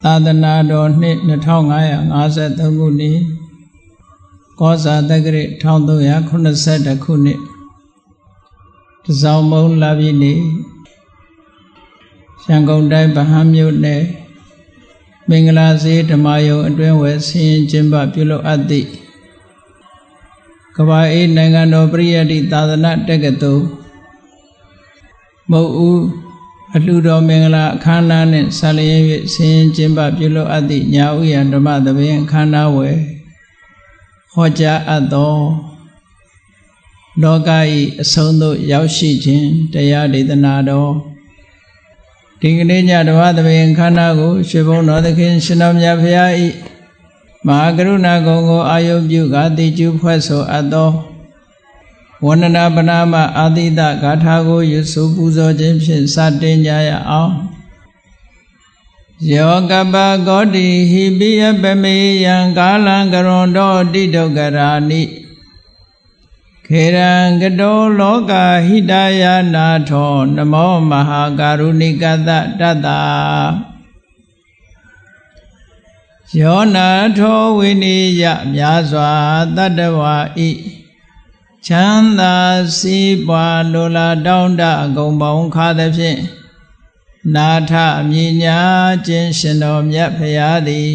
သာသနာတော်နှစ်2553ခုနှစ်ကောဇာတက္ကရာ1382ခုနှစ်တစောင်းမုံလာပြီနေ့ရန်ကုန်တိုင်းဗဟန်းမြို့နယ်မင်္ဂလာဈေးဓမ္မယုံအတွင်းဝယ်ဆင်းရင်ကျင်းပပြုလုပ်အပ်သည့်ကမ္ဘာအေးနိုင်ငံတော်ပရိယတ္တိသာသနာတက္ကသိုလ်မုတ်ဦးအလှူတော်မင်္ဂလာအခမ်းအနားနှင့်ဆက်လျက်၍ဆင်းရင်ကျင်းပပြုလုပ်အပ်သည့်ညာဥယျာဓမ္မသဘင်အခမ်းအနားဝယ်ဟောကြားအပ်သောလောက၏အဆုံးသို့ရောက်ရှိခြင်းတရားဒေသနာတော်ဒီကနေ့ညဓမ္မသဘင်အခမ်းအနားကိုရွှေဘုန်းတော်သခင်ရှင်တော်မြတ်ဖရာ၏မဟာကရုဏာဂုဏ်ကိုအာယုပြုကာတိကျူဖွဲ့ဆိုအပ်သောဝန္ဒနာပနာမအာတိတဂါထာကိုရွတ်ဆိုပူဇော်ခြင်းဖြင့်စတင်ကြရအောင်ယောကပဂောတိဟိပိယပမေယံကာလံကရွန်တောတိဒုက္ခရာနိခေရံကတောလောကဟိတယာနာထောနမောမဟာကာရုဏိကတတတ္တယောနာထောဝိနိယမြာစွာတတ္တဝါဤချမ်းသာစီးပွားလိုလားတောင်းတအကုန်ပေါင်းခါသဖြင့်နာထမြညာခြင်းရှင်တော်မြတ်ဖရာသည်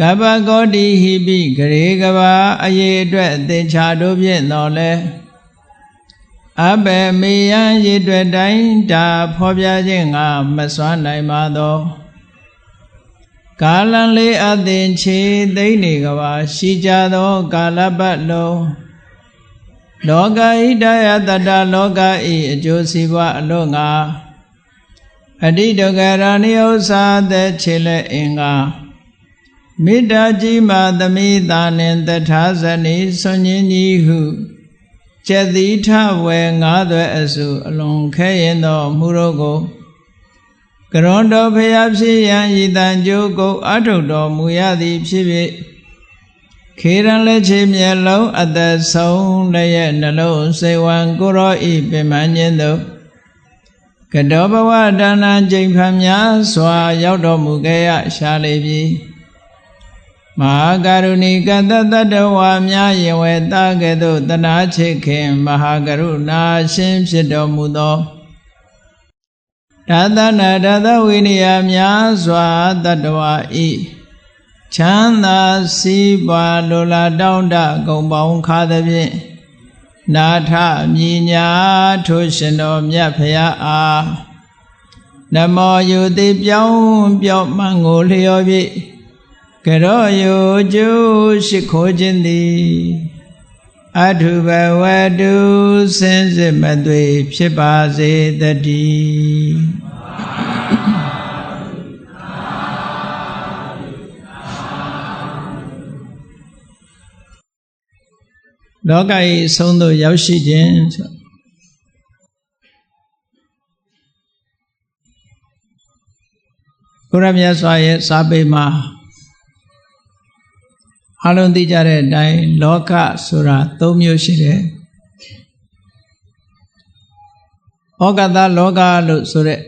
ကပ္ပဂောတိဟိပိဂရေကဘာအရေးအတွက်အသင်္ချာတို့ဖြင့်တော်လဲအဘယ်မေယံရည်အတွက်တိုင်းတာဖော်ပြခြင်းငါမစွမ်းနိုင်ပါသောကာလံလေးအသင်ချေသိမ့်နေကဘာရှိကြသောကာလပတ်လုံးလောကဣဒယတတလောကဤအကျိုးစီးပွားအလို့ငါအတိဒုက္ခရာနိဥ္စာသက်ခြေလက်အင်္ဂါမေတ္တာကြီးမာသမိသာနှင့်တထာဇနိဆွန်ញင်းကြီးဟုကျက်သီထဝယ်ငါးသွဲအစုအလွန်ခဲရင်သောမှုတို့ကိုကရွန်တော်ဖျားဖြစ်ရန်ဤတန်ကြိုးကိုအထုတော်မူရသည်ဖြစ်ဖြစ်ခေရန်လက်ချေမျက်လုံးအသက်ဆုံးလည်းရဲ့နှလုံးစိတ်ဝံကိုရောဤပင်မခြင်းသို့ကတောဘဝဒါနကျိန်ဖန်များစွာရောက်တော်မူခဲ့ရရှာလေပြီမဟာကရုဏီကတတတ္တဝါများရင်ဝဲတာကဲ့သို့တနာချစ်ခင်မဟာကရုဏာရှင်ဖြစ်တော်မူသောဒါသနာဒါသဝိနည်းများစွာတတ္တဝါဤချမ်းသာစီးပွားလိုလားတောင်းတဂုံပေါင်းခါသဖြင့်နာထမြညာထိုရှင်တော်မြတ်ဖရာအားနမောယုတိပြောင်းပြောင်းမှန်ကိုလျော်ပြီးကရောယုကျိုးရှိခိုးခြင်းသည်အထုဘဝတုစင်စစ်မသွေဖြစ်ပါစေတည်းလောက၏အဆုံးသို့ရောက်ရှိခြင်းဆိုဘုရားမြတ်စွာရဲ့စာပေမှာအလုံးသိကြတဲ့အတိုင်းလောကဆိုတာ၃မျိုးရှိတယ်ဩကတလောကလို့ဆိုတဲ့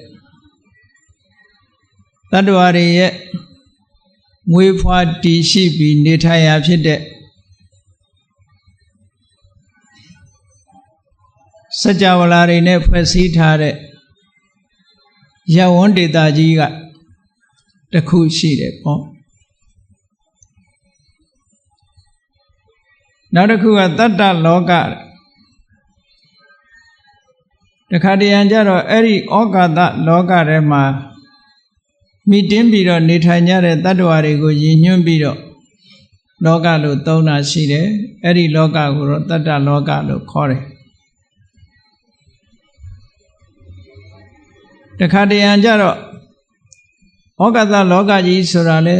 တတ္တဝါတွေရဲ့မွေးဖွားတည်ရှိပြီးနေထိုင်ရာဖြစ်တဲ့စัจ java လာတွေနဲ့ဖွဲ့စည်းထားတဲ့ယဝန်းဒေတာကြီးကတစ်ခုရှိတယ်ပေါ့နောက်တစ်ခုကတတ္တလောကတခါတရံကြတော့အဲ့ဒီဩကာသလောကထဲမှာမိတင်းပြီးတော့နေထိုင်ကြတဲ့တတ္တဝါတွေကိုရည်ညွှန်းပြီးတော့လောကလို့သုံးတာရှိတယ်အဲ့ဒီလောကကိုတော့တတ္တလောကလို့ခေါ်တယ်တခါတရံကြတော့ဩကာသလောကကြီးဆိုတာလေ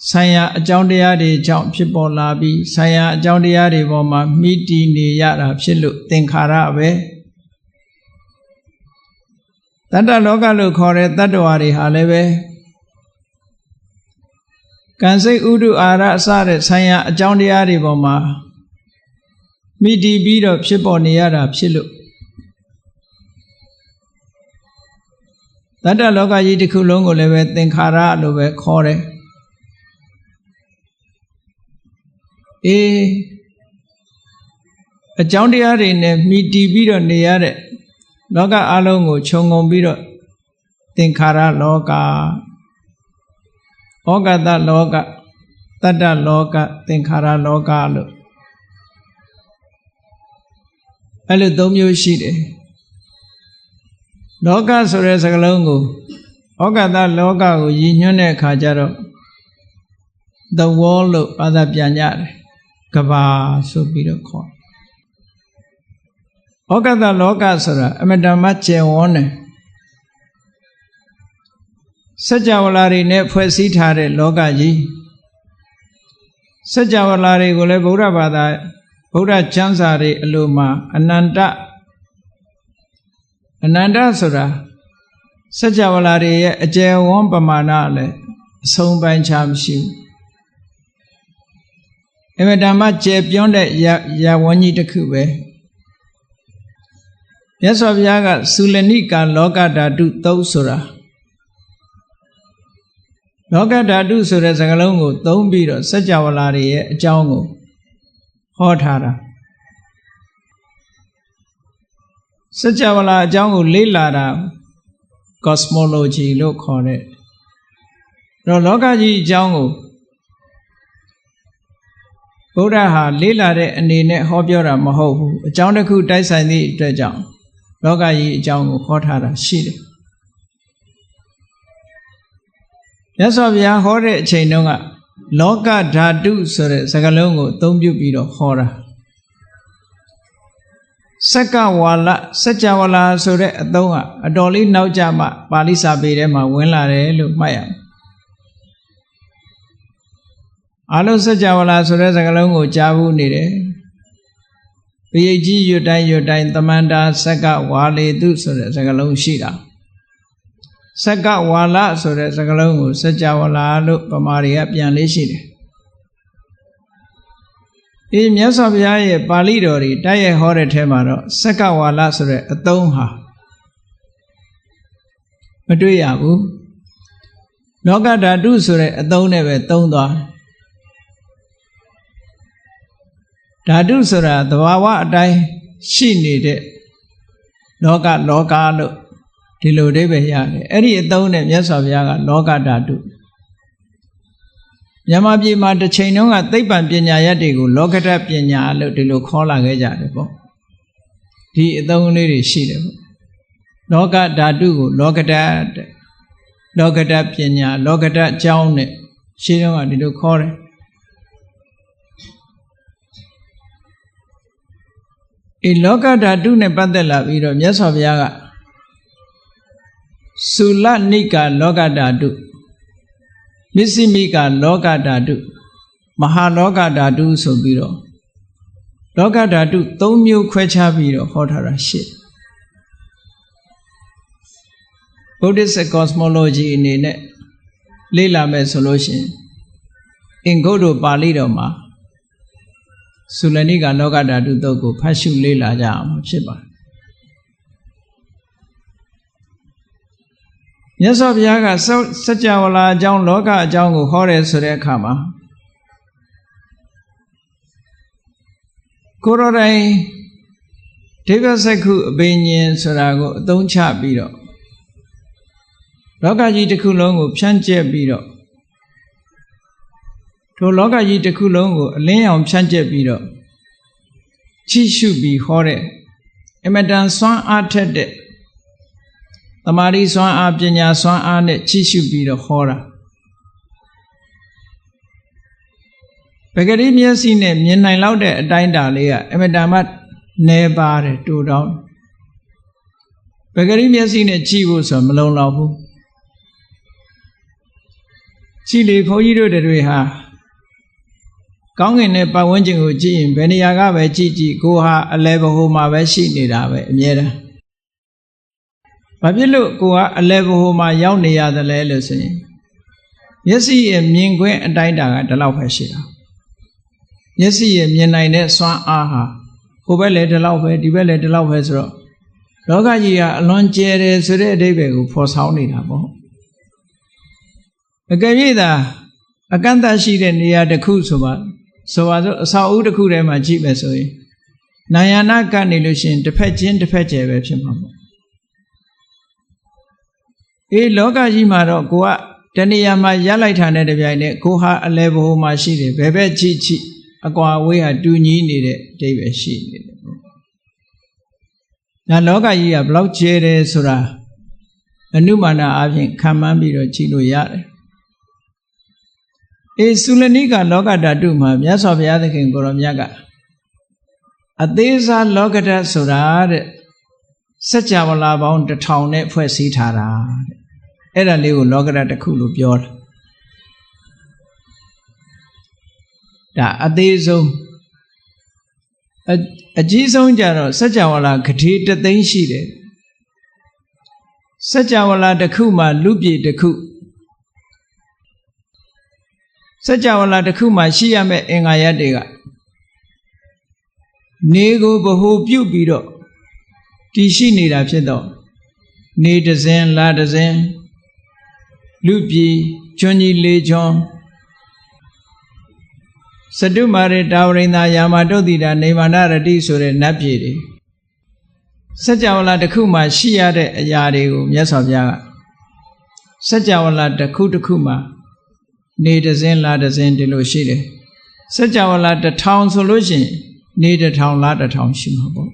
ဆိုင်ရာအကြောင်းတရားတွေကြောင့်ဖြစ်ပေါ်လာပြီးဆိုင်ရာအကြောင်းတရားတွေပေါ်မှာမိတည်နေရတာဖြစ်လို့သင်္ခါရပဲတတ္တလောကလို့ခေါ်တဲ့တတ္တဝါတွေဟာလည်းပဲကံစိတ်ဥဒုအာရအစတဲ့ဆိုင်ရာအကြောင်းတရားတွေပေါ်မှာမိတည်ပြီးတော့ဖြစ်ပေါ်နေရတာဖြစ်လို့ တတ္တလောကကြီးတစ်ခုလုံးကိုလည်းပဲသင်္ခါရလို့ပဲခေါ်တယ်အကြောင်းတရားတွေနဲ့မှီတည်ပြီးတော့နေရတဲ့လောကအလုံးကိုခြုံငုံပြီးတော့သင်္ခါရလောကဩဃတလောကတတ္တလောကသင်္ခါရလောကလို့အဲ့လိုသုံးမျိုးရှိတယ်လောကဆိုတဲ့စကားလုံးကိုဩဃတလောကကိုရည်ညွှန်းတဲ့အခါကျတော့ the world လို့ဘာသာပြန်ကြတယ်ကဘာဆိုပြီးတော့ခေါ်ဩဃတလောကဆိုတာအမတန်မှကျယ်ဝန်းတယ်စัจ java လာတွေနဲ့ဖွဲ့စည်းထားတဲ့လောကကြီးစัจ java လာတွေကိုလည်းဗုဒ္ဓဘာသာဗုဒ္ဓကျမ်းစာတွေအလိုမှာအနန္တဆိုတာစัจ java လာတွေရဲ့အကျယ်ဝန်းပမာဏလည်းအဆုံးပိုင်းခြားမရှိဘူးအမတန်မှကျယ်ပြန့်တဲ့ရဝန်းကြီးတစ်ခုပဲမြတ်စွာဘုရားကသုလနိကလောကဓာတုသုံးဆိုတာလောကဓာတုဆိုတဲ့စကားလုံးကိုသုံးပြီးတော့စัจ java လာတွေရဲ့အကြောင်းကိုဟောထားတာစัจ java လာအကြောင်းကိုလေ့လာတာ cosmology လို့ခေါ်တဲ့တော့လောကကြီးအကြောင်းကိုဗုဒ္ဓဟာလေ့လာတဲ့အနေနဲ့ဟောပြောတာမဟုတ်ဘူးအကြောင်းတစ်ခုတိုက်ဆိုင်သည့်အတွက်ကြောင့်လောကကြီးအကြောင်းကိုဟောထားတာရှိတယ်မြတ်စွာဘုရားဟောတဲ့အချိန်တုန်းကလောကဓာတုဆိုတဲ့စကားလုံးကိုအသုံးပြုပြီးတော့ဟောတာစက္ကဝါလစัจ java လာဆိုတဲ့အသုံးကအတော်လေးနောက်ကျမှပါဠိစာပေထဲမှာဝင်လာတယ်လို့မှတ်ရမယ်အလုံးစัจ java လာဆိုတဲ့စကားလုံးကိုကြားဘူးနေတယ်ပရိတ်ကြီးရွတ်တိုင်းသမန္တာစက္ကဝါလေတုဆိုတဲ့စကားလုံးရှိတာစက္ကဝါလဆိုတဲ့စကားလုံးကိုစัจ java လာလို့ဗမာတွေကပြန်လေးရှိတယ်မြတ်စွာဘုရားရဲ့ပါဠိတော်တွေတိုက်ရိုက်ဟောတဲ့ထဲမှာတော့စက္ကဝါလဆိုတဲ့အသုံးဟာမတွေ့ရဘူးလောကဓာတုဆိုတဲ့အသုံးနဲ့ပဲသုံးသွားဓာတုဆိုတာသဘာဝအတိုင်းရှိနေတဲ့လောကလို့ဒီလိုအဓိပ္ပာယ်ရတယ်အဲ့ဒီအသုံးနဲ့မြတ်စွာဘုရားကလောကဓာတုမြန်မာပြည်မှာတစ်ချိန်တုန်းကသိပ္ပံပညာရပ်တွေကိုလောကဓာတ်ပညာလို့ဒီလိုခေါ်လာခဲ့ကြတယ်ပေါ့ဒီအသုံးလေးတွေရှိတယ်ပေါ့လောကဓာတုကိုလောကဓာတ်တဲ့လောကဓာတ်ပညာလောကဓာတ်အကြောင်းနဲ့ရှင်းတုန်းကဒီလိုခေါ်တယ်လောကဓာတုနဲ့ပတ်သက်လာပြီးတော့မြတ်စွာဘုရားကသုလနိကလောကဓာတုမစ္စည်းမိကလောကဓာတုမဟာလောကဓာတုဆိုပြီးတော့လောကဓာတု၃မျိုးခွဲခြားပြီးတော့ဟောထားတာရှိBuddhist cosmology အနေနဲ့လေ့လာမယ်ဆိုလို့ရှိရင်အင်္ဂုတ္တပါဠိတော်မှာသုလနိကလောကဓာတုသုတ်ကိုဖတ်ရှုလေ့လာကြအောင်ဖြစ်ပါတယ်မြတ်စွာဘုရားကစัจ java လာအကြောင်းလောကအကြောင်းကိုဟောတယ်ဆိုတဲ့အခါမှာကိုရောတိုင်းဒိဗ္ဗစက္ခုအဘိညာဉ်ဆိုတာကိုအသုံးချပြီးတော့လောကကြီးတစ်ခုလုံးကိုဖြန့်ကျက်ပြီးတော့ထိုလောကကြီးတစ်ခုလုံးကိုအလင်းအောင်ဖြန့်ကျက်ပြီးတော့ချိရှုပြီးဟောတဲ့အမတန်စွမ်းအားထက်တဲ့သမာဓိစွမ်းအားပညာစွမ်းအားနဲ့ချိရှုပြီးတော့ဟောတာပဂရိမျက်စိနဲ့မြင်နိုင်လောက်တဲ့အတိုင်းအတာလေးကအမတန်မှနည်းပါတယ်တူတောင်းပဂရိမျက်စိနဲ့ကြည့်ဖို့ဆိုမလုံလောက်ဘူးကြည့်လေဘုန်းကြီးတို့တွေဟာကောင်းကင်နဲ့ပတ်ဝန်းကျင်ကိုကြည့်ရင်ဘယ်နေရာကပဲကြည့်ကိုဟာအလဲဘဟုမှာပဲရှိနေတာပဲအမြဲတမ်းဘာဖြစ်လို့ကိုကအလဲဘဟုမှာရောက်နေရသလဲလို့ဆိုရင်မျက်စိရဲ့မြင်ခွင့်အတိုင်းအတာကဒီလောက်ပဲရှိတာမျက်စိရဲ့မြင်နိုင်တဲ့စွမ်းအားဟာဟိုဘက်လည်းဒီလောက်ပဲဒီဘက်လည်းဒီလောက်ပဲဆိုတော့ဘ လောကကြီးကအလွန်ကျယ်တယ်ဆိုတဲ့အဓိပ္ပာယ်ကိုဖော်ဆောင်နေတာပေါ့အကယ်၍သာအကန့်အသတ်ရှိတဲ့နေရာတစ်ခုဆိုပါစို့အဆောက်အဦတစ်ခုထဲမှာကြည့်မယ်ဆိုရင်နာယနာကနေလို့ရှိရင်တစ်ဖက်ချင်းတစ်ဖက်ကျယ်ပဲဖြစ်မှာပေါ့လောကကြီးမှာတော့ကိုကတဏှာမှာရလိုက်တာနဲ့တပြိုင်နက်ကိုဟာအလဲဘိုးမှာရှိတယ်ဘယ်ဘက်ကြည့်ကြည့်အကွာအဝေးဟာတူညီနေတဲ့အဓိပ္ပာယ်ရှိနေတယ်ပေါ့ဒါလောကကြီးကဘလောက်ကျယ်တယ်ဆိုတာအနုမာနအပြင်ခံမှန်းပြီးတော့ကြည့်လို့ရတယ်သုလနိကလောကဓာတုမှာမြတ်စွာဘုရားသခင်ကိုရောမြတ်ကအသေးစားလောကဓာတ်ဆိုတာတဲ့စัจ java လာပေါင်း1000နဲ့ဖွဲ့စည်းထားတာတဲ့အဲ့ဒါလေးကိုလောကဓာတ်တစ်ခုလို့ပြောတာဒါအသေးဆုံးအကြီးဆုံးကြတော့စัจ java လာဂတိတသိန်းရှိတယ်စัจ java လာတစ်ခုမှာလူပြေတစ်ခုစัจ java လာတစ်ခုမှာရှိရမယ့်အင်္ဂါရပ်တွေကနေကိုဗဟုပြုပြီးတော့တည်ရှိနေတာဖြစ်တော့နေတစင်းလာတစင်းလူပြည်ကျွန်းကြီးလေးကျွန်းစတုမာရတာဝရိန္ဒာယာမတုတ်တိတာနေမာနရတိဆိုတဲ့နတ်ပြည်တွေစัจ java လာတစ်ခုမှာရှိရတဲ့အရာတွေကိုမြတ်စွာဘုရားကစัจ java လာတစ်ခုတစ်ခုမှာနေတစင်းလာတစင်းဒီလိုရှိတယ်စัจ java လာ1000ဆိုလို့ရှိရင်နေ1000လာ1000ရှိမှာပေါ့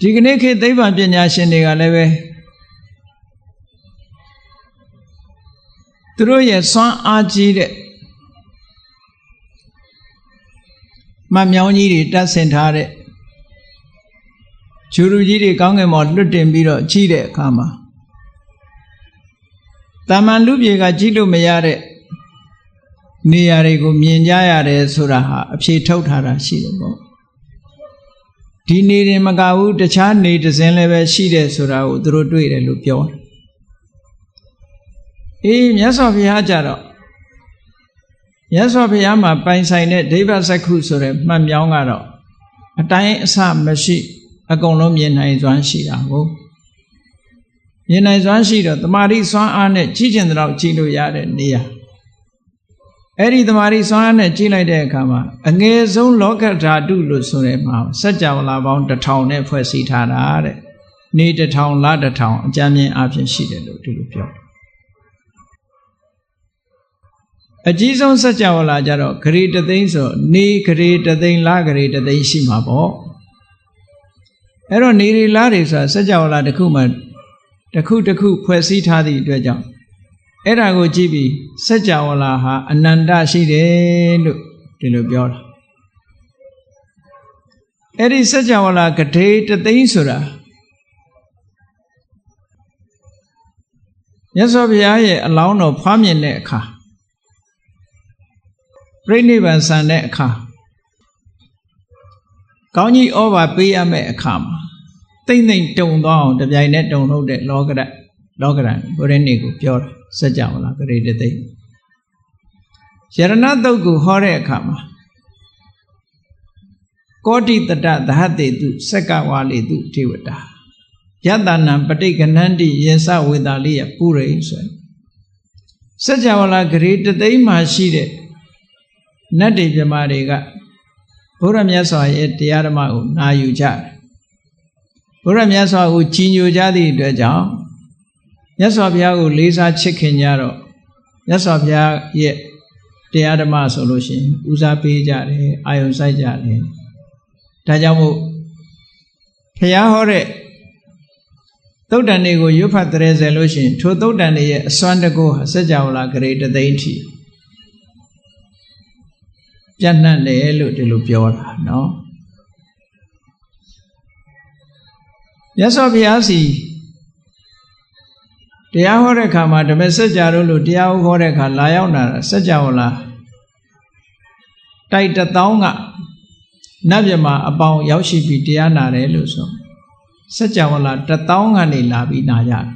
ဒီကနေ့ခေတ်သိပ္ပံပညာရှင်တွေကလည်းပဲသူတို့ရဲ့စွမ်းအားကြီးတဲ့မမြောင်းကြီးတွေတတ်ဆင်ထားတဲ့ဂျူရူကြီးတွေကောင်းကင်ပေါ်လွတ်တင်ပြီးတော့ကြီးတဲ့အခါမှာတာမန်လူပြေကကြီးလို့မရတဲ့နေရာတွေကိုမြင်ကြရတယ်ဆိုတာဟာအဖြေထုတ်ထားတာရှိတယ်ပေါ့ဒီနေရင်မကဘူးတခြားနေတစ်စင်းလည်းပဲရှိတယ်ဆိုတာကိုသူတို့တွေ့တယ်လို့ပြောတယ်မြတ်စွာဘုရားကြတော့မြတ်စွာဘုရားမှာပိုင်ဆိုင်တဲ့ဒိဗ္ဗစက္ခုဆိုတဲ့မှတ်မြောင်းကတော့အတိုင်းအဆမရှိအကုန်လုံးမြင်နိုင်စွမ်းရှိတာကိုမြင်နိုင်စွမ်းရှိတော့တမာတိစွမ်းအားနဲ့ကြီးကျင်တဲ့တော့ကြည့်လို့ရတဲ့နေရာအဲ့ဒီတမာတိစွမ်းအားနဲ့ကြည့်လိုက်တဲ့အခါမှာအငယ်ဆုံးလောကဓာတုလို့ဆိုတဲ့မှာစัจ java လာပေါင်း1000နဲ့ဖွဲ့စည်းထားတာတဲ့နေ1000လ1000အကြမ်းမြင်အဖြစ်ရှိတယ်လို့ဒီလိုပြောအကြီးဆုံးစัจ java လာကြတော့ဂရေတသိန်းဆိုနေဂရေတသိန်းလဂရေတသိန်းရှိမှာပေါ့အဲ့တော့နေရီလားတွေဆိုတာစัจ java လာတစ်ခုမှတစ်ခုတစ်ခုဖွဲ့စည်းထားသည့်အတွက်ကြောင့်အဲ့ဒါကိုကြည့်ပြီးစัจ java လာဟာအနန္တရှိတယ်လို့ဒီလိုပြောတာအဲ့ဒီစัจ java လာဂရေတသိန်းဆိုတာမြတ်စွာဘုရားရဲ့အလောင်းတော်ဖွားမြင်တဲ့အခါပြိဋိဘံဆန်တဲ့အခါကောင်းကြီးဩဘာပေးရမယ့်အခါမှာတိမ့်တိမ့်တုံသွားအောင်တပြိုင်နဲ့တုံလို့တဲ့လောကရန်ဘုရားနေကိုပြောတာစัจ java လာဂရေတသိန်းယရဏတုတ်ကိုဟောတဲ့အခါမှာကောတိတတသဟတေတုစက္ကဝါလေတုဒေဝတာယတနာပဋိကဏန္တိယေသဝေတာလိယပုရိဆိုစัจ java လာဂရေတသိန်းမှာရှိတဲ့နတ်တွေမြမတွေကဘုရားမြတ်စွာရဲ့တရားဓမ္မကိုနာယူကြတယ်ဘုရားမြတ်စွာကိုကြီးညိုကြသည့်အတွက်ကြောင့်မြတ်စွာဘုရားကိုလေးစားချစ်ခင်ကြတော့မြတ်စွာဘုရားရဲ့တရားဓမ္မဆိုလို့ရှိရင်ဦးစားပေးကြတယ်အာယုံစိုက်ကြတယ်ဒါကြောင့်မို့ဘုရားဟောတဲ့သုတ်တန်တွေကိုရွတ်ဖတ်တဲ့ဆယ်လို့ရှိရင်ထိုသုတ်တန်တွေရဲ့အစွမ်းတကူဟာစัจ java လာဂရေတသိန်းထီပြတ်နှံ့တယ်လို့ဒီလိုပြောတာနော်မြတ်စွာဘုရားစီတရားဟောတဲ့အခါမှာဓမ္မစัจ java တို့လို့တရားဟောတဲ့အခါလာရောက်လာတာစัจ java လာတိုက်1000ကနတ်မြမအပေါင်းရောက်ရှိပြီးတရားနာတယ်လို့ဆိုစัจ java လာ1000ကနေလာပြီးနာကြတယ်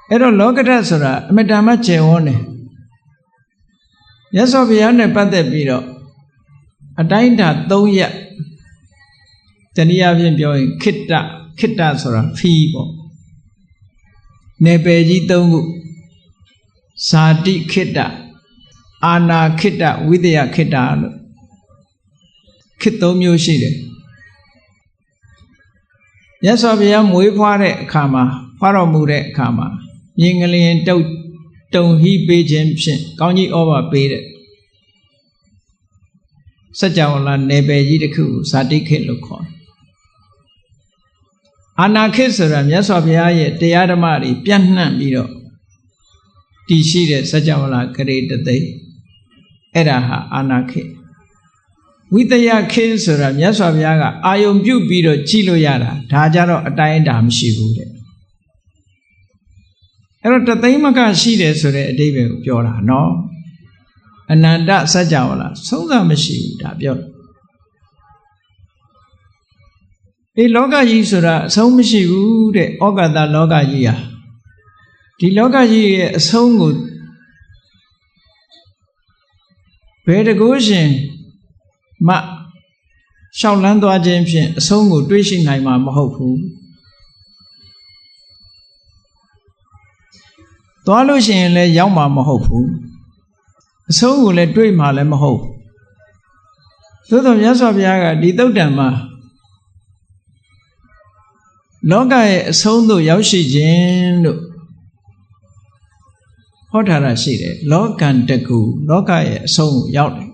အဲ့တော့လောကဓာတ်ဆိုတာအမတ္တမကျယ်ဝန်းတယ်မြတ်စွာဘုရားနဲ့ပတ်သက်ပြီးတော့အတိုင်းအတာ3ရက် တနည်းအားဖြင့်ပြောရင်ခိတ္တဆိုတာဖီးပေါ့နေပယ်ကြီး၃ခုဇာတိခိတ္တအာနာခိတ္တဝိတယခိတ္တလို့ခေတ်၃မျိုးရှိတယ်မြတ်စွာဘုရားမွေးဖွားတဲ့အခါမှာဖွားတော်မူတဲ့အခါမှာမြင်ကလျင်တုံဟိပေးခြင်းဖြင့်ကောင်းကြီးဩဘာပေးတဲ့စัจ java လာနယ်ပယ်ကြီးတစ်ခုကိုဇာတိခေတ်လို့ခေါ်တယ်အာနာခေတ်ဆိုတာမြတ်စွာဘုရားရဲ့တရားဓမ္မတွေပြန့်နှံ့ပြီးတော့တည်ရှိတဲ့စัจ java လာဂရေတသိအဲ့ဒါဟာအာနာခေတ်ဝိတယခေတ်ဆိုတာမြတ်စွာဘုရားကအာယုံပြုတ်ပြီးတော့ကြည်လို့ရတာဒါကြတော့အတိုင်းအတာမရှိဘူးတဲ့အဲ့တော့တသိမကရှိတယ်ဆိုတဲ့အဓိပ္ပာယ်ကိုပြောတာနော်အနန္တစัจ java လာဆုံးသာမရှိဘူးဒါပြောဒီလောကကြီးဆိုတာအဆုံးမရှိဘူးတဲ့ဩကာသလောကကြီးဟာဒီလောကကြီးရဲ့အဆုံးကိုဘယ်တကုရှင်မရှောက်လန်းသွားခြင်းဖြင့်အဆုံးကိုတွေးရှိနိုင်မှာမဟုတ်ဘူးသွားလို့ရှိရင်လည်းရောက်မှာမဟုတ်ဘူးအဆုံးကိုလည်းတွေးမှာလည်းမဟုတ်သို့တော်မြတ်စွာဘုရားကဒီသုတ်တံမှာလောကရဲ့အဆုံးသို့ရောက်ရှိခြင်းလို့ဟောထားတာရှိတယ်လောကံတကူလောကရဲ့အဆုံးကိုရောက်တယ်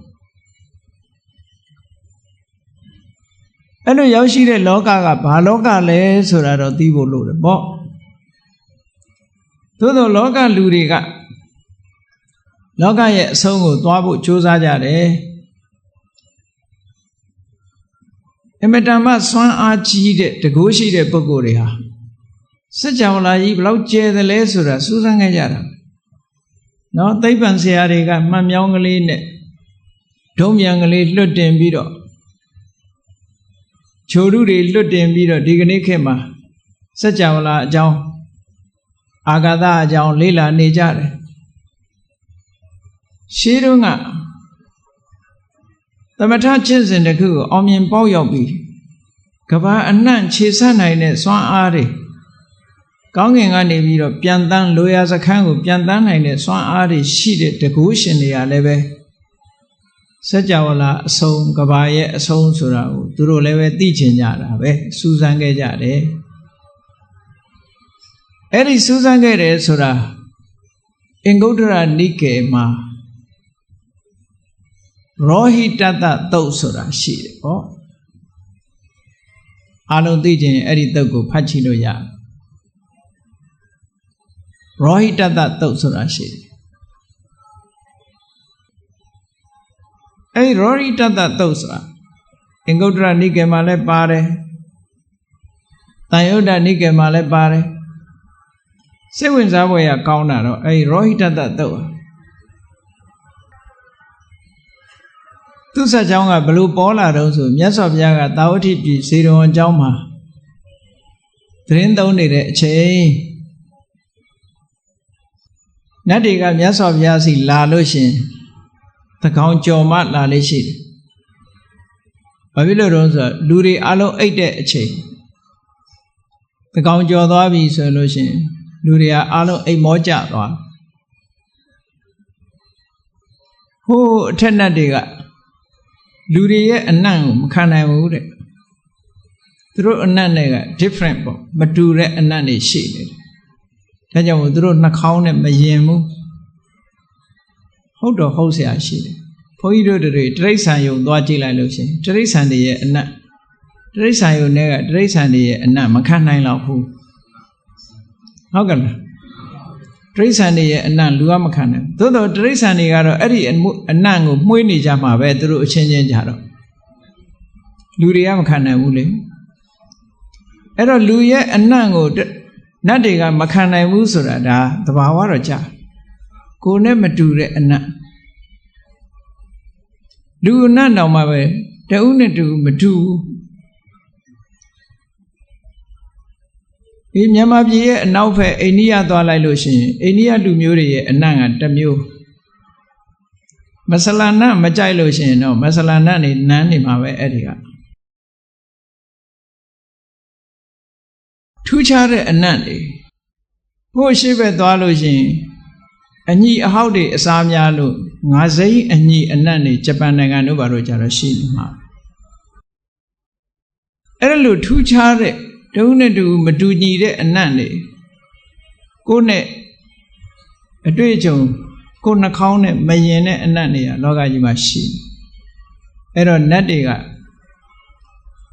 အဲ့လိုရောက်ရှိတဲ့လောကကဘာလောကလဲဆိုတာတော့သိဖို့လိုတယ်ပေါ့သို့သောလောကလူတွေကလောကရဲ့အဆုံးကိုသွားဖို့ကြိုးစားကြတယ်အမတန်မှစွမ်းအားကြီးတဲ့တကိုးရှိတဲ့ပုဂ္ဂိုလ်တွေဟာစัจ java လာကြီးဘယ်လောက်ကျယ်သလဲဆိုတာစူးစမ်းခဲ့ကြတာနော်သိပ္ပံဆရာတွေကမှန်မြောင်းကလေးနဲ့ဒုံးမြန်ကလေးလွတ်တင်ပြီးတော့ချိုတုတွေလွတ်တင်ပြီးတော့ဒီကနေ့ခေတ်မှာစัจ java လာအကြောင်းအာဂါသအကြောင်းလေ့လာနေကြတယ်ရှင်းတော့ကသမထကျင့်စဉ်တစ်ခုကိုအောင်မြင်ပေါက်ရောက်ပြီးကဘာအနှံ့ခြေဆက်နိုင်တဲ့စွမ်းအားတွေကောင်းကင်ကနေပြီးတော့ပြန်တန်းလိုရာစခန်းကိုပြန်တန်းနိုင်တဲ့စွမ်းအားတွေရှိတဲ့တကူရှင်တွေကလည်းပဲစัจ java လာအဆုံးကဘာရဲ့အဆုံးဆိုတာကိုသူတို့လည်းပဲသိချင်ကြတာပဲစူးစမ်းခဲ့ကြတယ်အဲ့ဒီစူးစမ်းခဲ့တယ်ဆိုတာအင်္ဂုတ္တရနိကေမှာရောဟိတတသုတ်ဆိုတာရှိတယ်ပေါ့အားလုံးသိခြင်းအဲ့ဒီသုတ်ကိုဖတ်ကြည့်လို့ရရောဟိတတသုတ်ဆိုတာရှိတယ်အဲ့ဒီရောဟိတတသုတ်ဆိုတာအင်္ဂုတ္တရနိကေမှာလည်းပါတယ်တန်ယုဒ္ဓနိကေမှာလည်းပါတယ်စိတ်ဝင်စားဖွယ်ရကောင်းတာတော့အဲ့ဒီရောဟိတတသုတ်သူဆက်ကြောင်းကဘလို့ပေါ်လာတော့ဆိုမြတ်စွာဘုရားကသာဝတိပြည်ဇေရဝံကျောင်းမှာသတင်းသုံးနေတဲ့အချိန်နတ်တွေကမြတ်စွာဘုရားစီလာလို့ရှင်သကောင်ကြော်မှလာလေးရှိတယ်။ဘာဖြစ်လို့တော့ဆိုလူတွေအလုံးအိတ်တဲ့အချိန်သကောင်ကြော်သွားပြီဆိုလို့ရှင်လူတွေကအလုံးအိတ်မောကျသွားဟိုးအထက်နတ်တွေကလူတွေရဲ့အနံ့ကိုမခံနိုင်ဘူးတဲ့သူတို့အနံ့တွေက different ပေါ့မတူတဲ့အနံ့တွေရှိနေတယ်ဒါကြောင့်မို့သူတို့နှာခေါင်းနဲ့မယင်ဘူးဟုတ်တော့ဟုတ်เสียရှိတယ်ဘုန်းကြီးတို့တွေတိရစ္ဆာန်ယုံသွားကြည့်လိုက်လို့ရှိရင်တိရစ္ဆာန်တွေရဲ့အနံ့တိရစ္ဆာန်ယုံတွေကတိရစ္ဆာန်တွေရဲ့အနံ့မခံနိုင်တော့ဘူးဟုတ်ကဲ့လားတိရစ္ဆာန်တွေရဲ့အနံ့လူကမခံနိုင်သို့တော့တိရစ္ဆာန်တွေကတော့အဲ့ဒီအနံ့ကိုမှွေးနေကြမှာပဲသူတို့အချင်းချင်းကြတော့လူတွေကမခံနိုင်ဘူးလေအဲ့တော့လူရဲ့အနံ့ကိုနတ်တွေကမခံနိုင်ဘူးဆိုတာဒါသဘာဝတော့ကြာကိုယ်နဲ့မတူတဲ့အနံ့လူအနံ့တောင်မှပဲတဦးနဲ့တူမတူဒီမြန်မာပြည်ရဲ့အနောက်ဘက်အိန္ဒိယသွားလိုက်လို့ရှိရင်အိန္ဒိယလူမျိုးတွေရဲ့အနံ့ကတစ်မျိုးမဆလာနတ်မကြိုက်လို့ရှိရင်တော့မဆလာနတ်နေနန်းနေမှာပဲအဲ့ဒီက ထူးခြားတဲ့အနတ်တွေဘို့ရှိဘက်သွားလို့ရှိရင်အညီအဟောက်တွေအစားများလို့ငါးစိမ့်အညီအနတ်တွေဂျပန်နိုင်ငံတို့ဘာလို့ကြတော့ရှိနေမှာအဲ့လိုထူးခြားတဲ့တဦးနဲ့တူမတူညီတဲ့အနတ်တွေကိုယ်နဲ့အတွေ့အကြုံကိုယ်နှာခေါင်းနဲ့မရင်တဲ့အနတ်တွေကလောကကြီးမှာရှိအဲ့တော့နတ်တွေက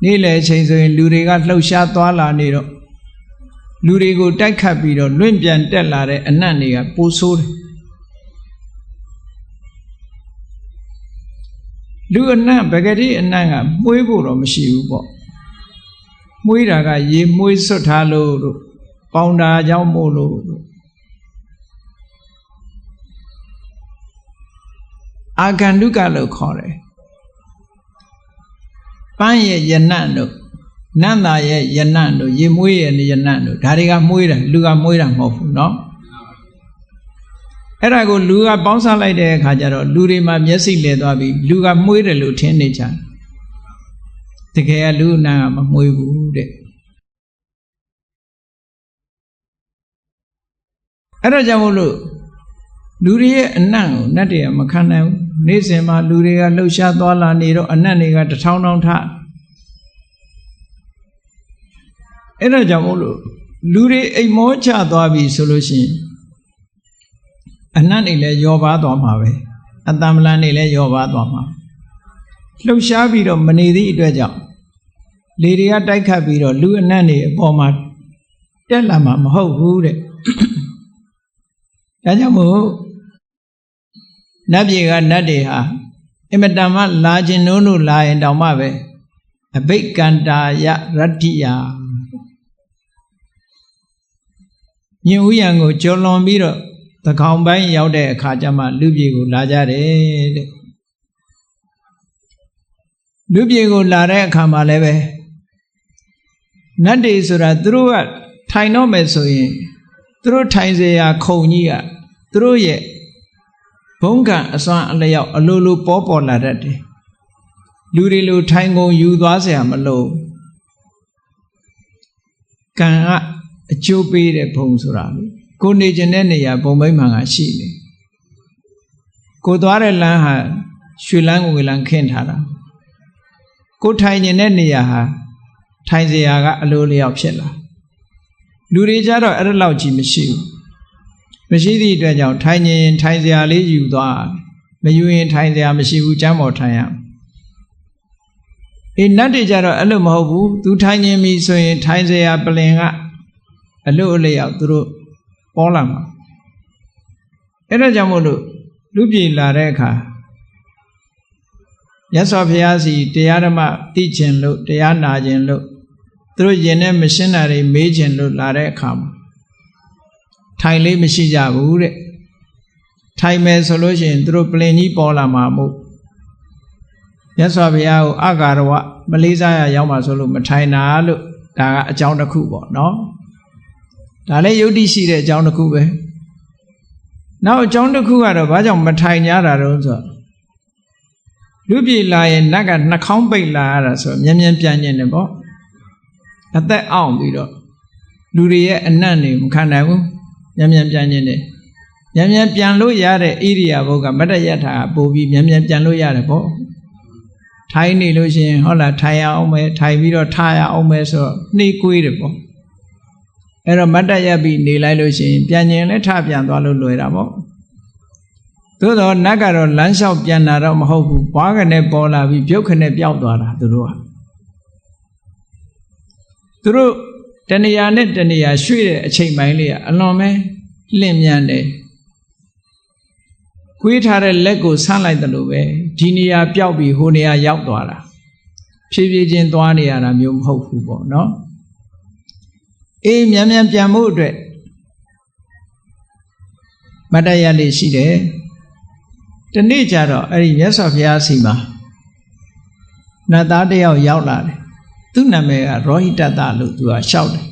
နေ့လယ်အချိန်ဆိုရင်လူတွေကလှုပ်ရှားသွားလာနေတော့လူတွေကိုတိုက်ခတ်ပြီးတော့လွင့်ပြန်တက်လာတဲ့အနတ်တွေကပိုဆိုးတယ်လူအနတ်ပဂတိအနတ်ကမွေးဖို့တော့မရှိဘူးပေါ့မွေးတာကရေမွေးဆွတ်ထားလို့ပေါင်တာကြောင့်မို့လို့အာဂန္တုကလို့ခေါ်တယ်ပန်းရဲ့ယနံ့တို့နန္တာရဲ့ယနံ့တို့ရေမွေးရဲ့ယနံ့တို့ဒါတွေကမွေးတာလူကမွေးတာမဟုတ်ဘူးเนาะအဲ့ဒါကိုလူကပေါင်းစားလိုက်တဲ့အခါကျတော့လူတွေမှာမျက်စိလဲသွားပြီးလူကမွေးတယ်လို့ထင်နေကြတကယ်ကလူနာကမမွေးဘူးတဲ့အဲ့ဒါကြောင့်မို့လို့လူတွေရဲ့အနံ့ကိုနတ်တွေကမခံနိုင်ဘူးနေ့စဉ်မှာလူတွေကလှုပ်ရှားသွားလာနေတော့အနံ့တွေကတထောင်ထောင်ထအဲ့ဒါကြောင့်မို့လို့လူတွေအိမ်မောချသွားပြီဆိုလို့ရှိရင်အနတ်တွေလည်းယောပါသွားမှာပဲအတ္တမလန်တွေလည်းယောပါသွားမှာလှုပ်ရှားပြီးတော့မနေသည့်အတွက်ကြောင့်လေတွေကတိုက်ခတ်ပြီးတော့လူအနတ်တွေအပေါ်မှာတက်လာမှာမဟုတ်ဘူးတဲ့ဒါကြောင့်မို့နတ်ပြည်ကနတ်တွေဟာအင်မတန်မှလာခြင်းတို့လာရင်တောင်မှပဲအဘိက္ကန္တာယရတ္တိယညင်ဥယံကိုကျော်လွန်ပြီးတော့သကောင်ပိုင်းရောက်တဲ့အခါကျမှလူပြည်ကိုလာကြတယ်တဲ့လူပြည်ကိုလာတဲ့အခါမှာလည်းပဲနတ်တွေဆိုတာသူတို့ကထိုင်တော့မယ်ဆိုရင်သူတို့ထိုင်เสียခုံကြီးကသူတို့ရဲ့ဘုံကံအစွမ်းအလျောက်အလိုလိုပေါ်လာတတ်တယ်လူတွေလိုထိုင်ကုန်ယူသွားเสียမလို့ကံကအကျိုးပေးတဲ့ဘုံဆိုတာလေကိုနေခြင်းတဲ့နေရာဘုံမိမ့်မှန်ကရှိနေကိုသွားတဲ့လမ်းဟာရွှေလန်းကိုလမ်းခင်းထားတာကိုထိုင်ခြင်းတဲ့နေရာဟာထိုင်เสียကအလိုလျောက်ဖြစ်လာလူတွေကြတော့အဲ့ဒါလောက်ကြီးမရှိဘူးမရှိသည့်အတွက်ကြောင့်ထိုင်ရင်ထိုင်เสียလေးယူသွားမယူရင်ထိုင်เสียမရှိဘူးကျမ်းပေါ်ထိုင်ရနတ်တွေကြတော့အဲ့လိုမဟုတ်ဘူးသူထိုင်ခြင်းပြီဆိုရင်ထိုင်เสียပလင်ကအလို့အလျောက်သူတို့ပေါ်လာမှာအဲ့ဒါကြောင့်မို့လို့လူပြည်လာတဲ့အခါမြတ်စွာဘုရားစီတရားဓမ္မသိခြင်းလို့တရားနာခြင်းလို့သူတို့ယင်နဲ့မရှင်းတာတွေမေးခြင်းလို့လာတဲ့အခါမှာထိုင်လေးမရှိကြဘူးတဲ့ထိုင်မယ်ဆိုလို့ရှိရင်သူတို့ပလင်ကြီးပေါ်လာမှာမို့မြတ်စွာဘုရားကိုအဂါရဝမလေးစားရရောက်မှာဆိုလို့မထိုင်တာလို့ဒါကအကြောင်းတစ်ခုပေါ့နော်ဒါလည်းယုတ်တိရှိတဲ့အကြောင်းတစ်ခုပဲနောက်အကြောင်းတစ်ခုကတော့ဘာကြောင့်မထိုင်ကြတာတုံးဆိုလူပြည်လာရင်နတ်ကနှာခေါင်းပိတ်လာရတာဆိုမြန်မြန်ပြန်ကျင်တယ်ပေါ့အသက်အောင်ပြီးတော့လူတွေရဲ့အနံ့တွေမခံနိုင်ဘူးမြန်မြန်ပြန်ကျင်တယ်မြန်မြန်ပြန်လို့ရတဲ့ဣရိယာပုကမတ္တယထာပို့ပြီးမြန်မြန်ပြန်လို့ရတယ်ပေါ့ထိုင်နေလို့ရှိရင်ဟုတ်လားထိုင်ရအောင်မယ်ထိုင်ပြီးတော့ထားရအောင်မယ်ဆိုတော့နှိကွေးတယ်ပေါ့အဲ့တော့မတ္တယပြီးနေလိုက်လို့ရှိရင်ပြန်ကျင်လည်းထပြန်သွားလို့လွယ်တာပေါ့သို့တော့နတ်ကတော့လမ်းလျှောက်ပြန်တာတော့မဟုတ်ဘူးဘွားကနေပေါ်လာပြီးပြုတ်ခနဲ့ပျောက်သွားတာသူတို့တဏှာနဲ့တဏှာရွှေ့တဲ့အချိန်ပိုင်းလေးကအလွန်ပဲလင့်မြန်တယ်ခွေးထားတဲ့လက်ကိုဆန့်လိုက်တယ်လို့ပဲဒီနေရာပျောက်ပြီးဟိုနေရာရောက်သွားတာဖြည်းဖြည်းချင်းသွားနေရတာမျိုးမဟုတ်ဘူးပေါ့နော်အေးမြန်မြန်ပြန်ဖို့အတွက်မတ္တရလေးရှိတယ်တနေ့ကျတော့အဲ့ဒီမြတ်စွာဘုရားစီမှာနတ်သားတယောက်ရောက်လာတယ်သူ့နာမည်ကရောဟိတတလို့သူကရှောက်တယ်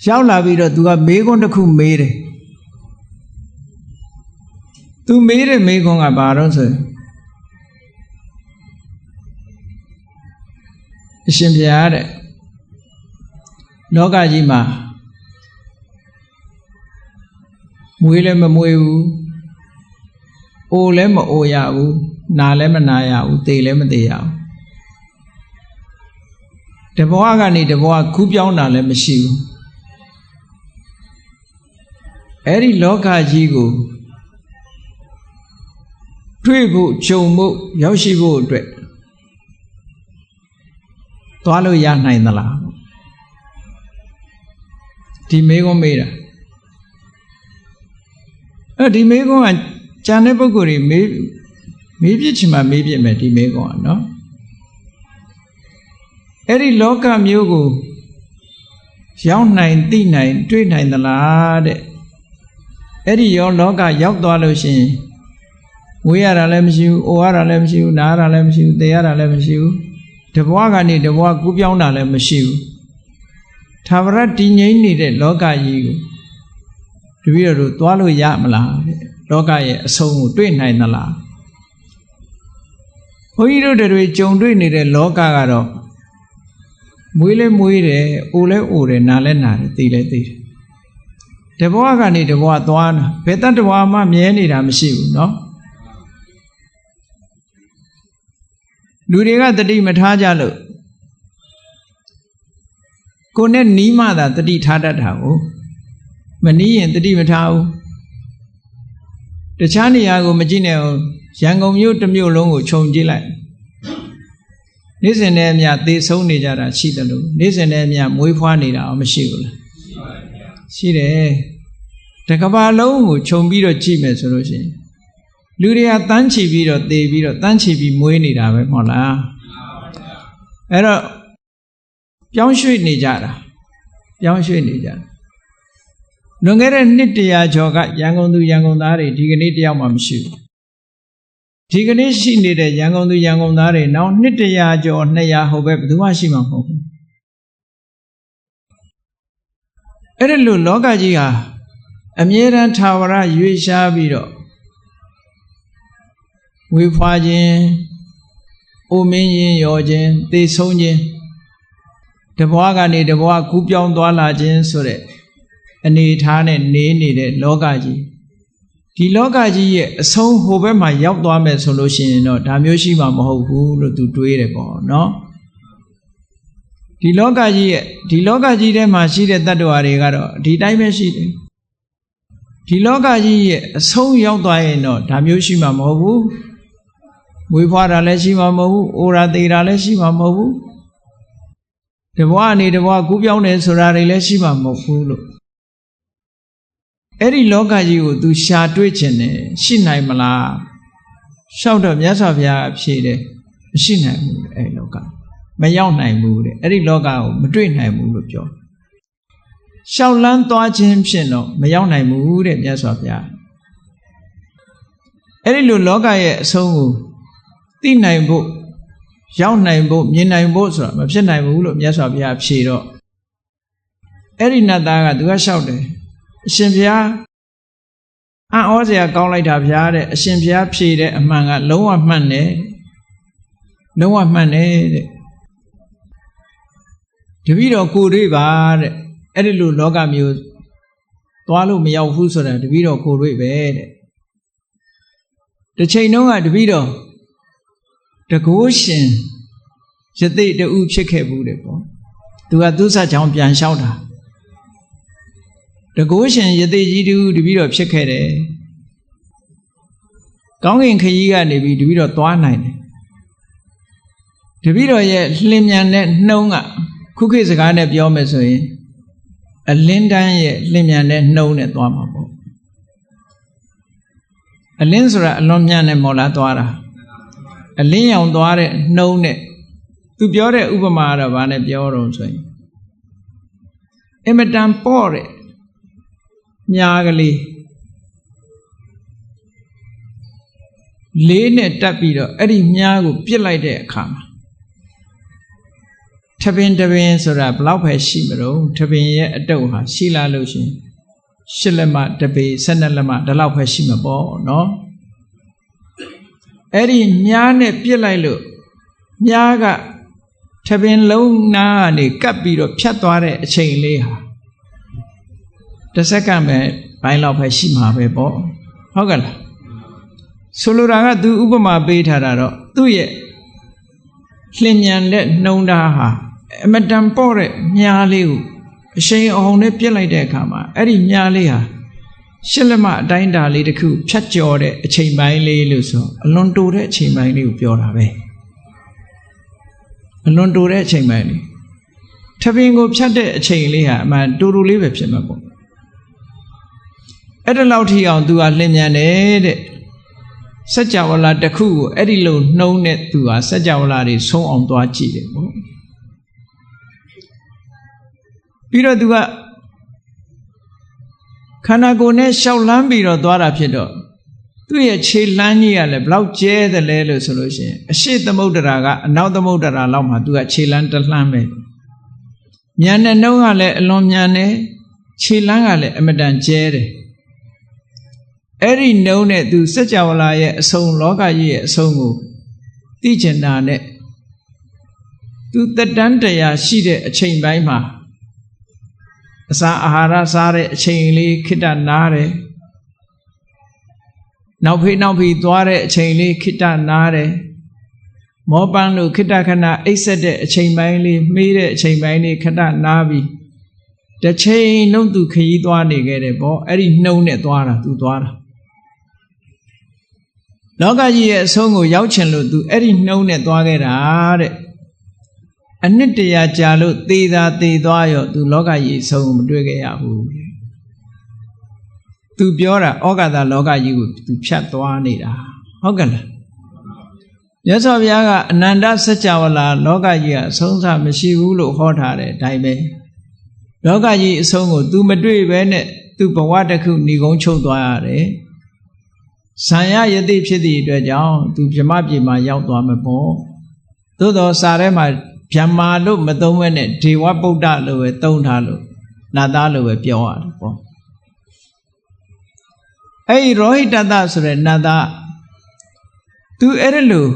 ရောက်လာပြီးတော့သူကမေးခွန်းတစ်ခုမေးတယ်သူမေးတဲ့မေးခွန်းကဘာတော့ဆိုအရှင်ဘုရားတဲ့ လောကကြီးမှာမွေးလည်းမမွေးဘူးအိုလည်းမအိုရဘူးနာလည်းမနာရဘူးသေလည်းမသေရဘူးတဘဝကနေတဘဝကူးပြောင်းတာလည်းမရှိဘူးအဲ့ဒီလောကကြီးကိုတွေ့ဖို့ကြုံဖို့ရောက်ရှိဖို့အတွက်သွားလို့ရနိုင်သလားဒီမေကုန်းမေးတာဒီမေကုန်းကကျန်တဲ့ပုဂ္ဂိုလ်တွေမေးပြစ်ချင်မှမေးပြစ်မယ်ဒီမေကုန်းကနော်အဲ့ဒီလောကမျိုးကိုရောက်နိုင်သိနိုင်တွေ့နိုင်သလားတဲ့အဲ့ဒီရောလောကရောက်သွားလို့ရှိရင်ဝေးရတာလည်းမရှိဘူးအိုရတာလည်းမရှိဘူးနားရတာလည်းမရှိဘူးသေရတာလည်းမရှိဘူးတဘဝကနေတဘဝကူးပြောင်းတာလည်းမရှိဘူးသာဝရတည်ငြိမ်နေတဲ့လောကကြီးကိုတပည့်တော်တို့သွားလို့ရမလားတဲ့လောကရဲ့အဆုံးကိုတွေ့နိုင်သလားဘုန်းကြီးတို့တွေကြုံတွေ့နေတဲ့လောကကတော့မွေးလဲမွေးတယ်အိုလဲအိုတယ်နားလဲနားတယ်သိလဲသိတယ်တဘဝကနေတဘဝသွားတာဘယ်တတဘဝမှမြဲနေတာမရှိဘူးเนาะလူတွေကတတိမထားကြလို့ကိုယ်နဲ့နီးမှသာတတိထားတတ်တာကိုမနီးရင်တတိမထားဘူးတခြားနေရာကိုမကြည့်နဲ့ရန်ကုန်မြို့တစ်မြို့လုံးကိုခြုံကြည့်လိုက်နေ့စဉ်နဲ့အမျှသေဆုံးနေကြတာရှိတယ်လို့နေ့စဉ်နဲ့အမျှမွေးဖွားနေတာမရှိဘူးလားရှိတယ်တကဘာလုံးကိုခြုံပြီးတော့ကြည့်မယ်ဆိုလို့ရှိရင်လူတွေကတန်းချီပြီးတော့သေပြီးတော့တန်းချီပြီးမွေးနေတာပဲမဟုတ်လားအဲ့တော့ပြောင်းရွှေ့နေကြတာပြောင်းရွှေ့နေကြတာလွန်ခဲ့တဲ့နှစ်တရာကျော်ကရန်ကုန်သူရန်ကုန်သားတွေဒီကနေ့တယောက်မှမရှိဘူးဒီကနေ့ရှိနေတဲ့ရန်ကုန်သူရန်ကုန်သားတွေနောက်နှစ်တရာကျော်200ဟိုဘက်ဘယ်သူမှရှိမှာမဟုတ်ဘူးအဲ့ဒါလို့လောကကြီးဟာအမြဲတမ်းထာဝရရွေးရှားပြီးတော့ဝေဖွာခြင်းအိုမင်းရင်ရောခြင်းသေဆုံးခြင်းတဘွားကနေတဘွားကူးပြောင်းသွားလာခြင်းဆိုတဲ့အနေထားနဲ့နေနေတဲ့လောကကြီးဒီလောကကြီးရဲ့အဆုံးဟိုဘက်မှာရောက်သွားမယ်ဆိုလို့ရှိရင်တော့ဒါမျိုးရှိမှာမဟုတ်ဘူးလို့သူတွေးတယ်ပေါ့နော်ဒီလောကကြီးထဲမှာရှိတဲ့တတ္တဝါတွေကတော့ဒီတိုင်းပဲရှိတယ်ဒီလောကကြီးရဲ့အဆုံးရောက်သွားရင်တော့ဒါမျိုးရှိမှာမဟုတ်ဘူးမွေးဖွားတာလည်းရှိမှာမဟုတ်ဘူးအိုရာသေးတာလည်းရှိမှာမဟုတ်ဘူးတဘွားအနေတဘွားကူးပြောင်းတယ်ဆိုတာတွေလည်းရှိမှာမဟုတ်ဘူးလို့အဲ့ဒီလောကကြီးကို तू ရှာတွေ့ခြင်းနဲ့ရှိနိုင်မလားရှောက်တော့မြတ်စွာဘုရားအဖြေတယ်မရှိနိုင်ဘူးအဲ့လောကမရောက်နိုင်ဘူးတဲ့အဲ့ဒီလောကကိုမတွေ့နိုင်ဘူးလို့ပြောရှောက်လန်းသွားခြင်းဖြင့်တော့မရောက်နိုင်ဘူးတဲ့မြတ်စွာဘုရားအဲ့ဒီလိုလောကရဲ့အဆုံးကိုသိနိုင်ဖို့ရောက်နိုင်ဖို့မြင်နိုင်ဖို့ဆိုတာမဖြစ်နိုင်ဘူးလို့မြတ်စွာဘုရားဖြေတော့အဲ့ဒီနတ်သားကသူကလျှောက်တယ်အရှင်ဘုရားအံ့ဩစရာကောင်းလိုက်တာဘုရားတဲ့အရှင်ဘုရားဖြေတဲ့အမှန်ကလုံးဝမှန်တယ်လုံးဝမှန်တယ်တဲ့တပည့်တော်ကိုတွေ့ပါတဲ့အဲ့ဒီလိုလောကမျိုးသွားလို့မရောက်ဘူးဆိုတာတပည့်တော်ကိုတွေ့ပဲတဲ့တစ်ချိန်တုန်းကတပည့်တော်တကိုးရှင်ယသိတူဖြစ်ခဲ့ဘူးတဲ့ပေါ့သူကသူ့ဆက်ချောင်းပြန်လျှောက်တာတကိုးရှင်ယသိကြီးတူတပည့်တော်ဖြစ်ခဲ့တယ်ကောင်းကင်ခရီးကနေပြီးတပည့်တော်သွားနိုင်တယ်တပည့်တော်ရဲ့လင်းမြန်တဲ့နှုံးကခုခေတ်စကားနဲ့ပြောမယ်ဆိုရင်အလင်းတန်းရဲ့လင်းမြန်တဲ့နှုံးနဲ့သွားမှာပေါ့အလင်းဆိုတာအလွန်မြန်နဲ့မော်လာသွားတာအလင်းရောင်သွားတဲ့နှုံးနဲ့သူပြောတဲ့ဥပမာကတော့ဗာနဲ့ပြောတော့ဆိုရင်အမတန်ပေါ့တဲ့မြားကလေးလေးနဲ့တက်ပြီးတော့အဲ့ဒီမြားကိုပြစ်လိုက်တဲ့အခါမှာထပင်ဆိုတာဘလောက်ပဲရှိမလို့ထပင်ရဲ့အတုပ်ဟာရှိလာလို့ရှိရင်8လက်မတပေ12လက်မဒီလောက်ပဲရှိမှာပေါ့နော်အဲ့ဒီမြားနဲ့ပြစ်လိုက်လို့မြားက ထပင်လုံးနာကနေကပ်ပြီးတော့ဖြတ်သွားတဲ့အချိန်လေးဟာတစ်စက္ကန့်ပဲဘိုင်းလောက်ပဲရှိမှာပဲပေါ့ဟုတ်ကဲ့လားဆိုလိုတာကသူဥပမာပေးထားတာတော့သူ့ရဲ့လျင်မြန်တဲ့နှုံသားဟာအမတန်ပေါ့တဲ့မြားလေးကိုအရှိန်အောင်နဲ့ပြစ်လိုက်တဲ့အခါမှာအဲ့ဒီမြားလေးဟာရှစ်လက်မအတိုင်းတာလေးတစ်ခုဖြတ်ကျော်တဲ့အချိန်ပိုင်းလေးလို့ဆိုအလွန်တိုတဲ့အချိန်ပိုင်းလေးကိုပြောတာပဲအလွန်တိုတဲ့အချိန်ပိုင်းလေးထပင်ကိုဖြတ်တဲ့အချိန်လေးဟာအမှန်တူတူလေးပဲဖြစ်မှာပေါ့အဲ့ဒါလောက်ထိအောင်သူကလျင်မြန်တယ်တဲ့စัจ java လာတစ်ခုကိုအဲ့ဒီလိုနှုံးတဲ့သူဟာစัจ java လာတွေဆုံးအောင်သွားကြည့်တယ်ပေါ့ပြီးတော့သူကခန္ဓာကိုယ်နဲ့ရှောက်လန်းပြီးတော့သွားတာဖြစ်တော့သူ့ရဲ့ခြေလှမ်းကြီးကလည်းဘလောက်ကျဲတယ်လဲလို့ဆိုလို့ရှိရင်အရှိသမုဒ္ဒရာကအနောက်သမုဒ္ဒရာလောက်မှာသူကခြေလှမ်းတစ်လှမ်းပဲမြန်တဲ့နှုံးကလည်းအလွန်မြန်တယ်ခြေလှမ်းကလည်းအမတန်ကျဲတယ်အဲ့ဒီနှုံးနဲ့သူစัจ java လာရဲ့အဆုံးလောကကြီးရဲ့အဆုံးကိုသိကျင်တာနဲ့သူတက်တန်းတရားရှိတဲ့အချိန်ပိုင်းမှာအစာအာဟာရစားတဲ့အချိန်လေးခိတ္တနားတယ်နောက်ဖေးသွားတဲ့အချိန်လေးခိတ္တနားတယ်မောပန်းလို့ခိတ္တခဏအိပ်ဆက်တဲ့အချိန်ပိုင်းလေးမှေးတဲ့အချိန်ပိုင်းလေးခိတ္တနားပြီးတစ်ချိန်လုံးသူခရီးသွားနေခဲ့တယ်ပေါ့အဲ့ဒီနှုံနဲ့သွားတာသူသွားတာလောကကြီးရဲ့အဆုံးကိုရောက်ချင်လို့သူအဲ့ဒီနှုံနဲ့သွားခဲ့တာတဲ့အနှစ်တရာကြာလို့သေသွားရောသူလောကကြီးအဆုံးကိုမတွေ့ခဲ့ရဘူးသူပြောတာဩဃာတလောကကြီးကိုသူဖြတ်သွားနေတာဟုတ်ကဲ့လားမြတ်စွာဘုရားကအနန္တစัจ java လာလောကကြီးကအဆုံးစမရှိဘူးလို့ဟောထားတဲ့အတိုင်းပဲလောကကြီးအဆုံးကို तू မတွေ့ပဲနဲ့ तू ဘဝတစ်ခုဏီကုန်းချုပ်သွားရတယ်ဇံရယတိဖြစ်သည့်အတွက်ကြောင့် तू ဗြဟ္မပြည်မှာရောက်သွားမှာပေါ့သို့တော်စာထဲမှာဗြဟ္မာလို့မသုံးဘဲနဲ့ဒေဝပုဒ္ဒလို့ပဲသုံးထားလို့နတ်သားလို့ပဲပြောရတယ်ပေါ့အဲ့ဒီရောဟိတတဆိုတဲ့နတ်သား तू အဲ့ဒါလို့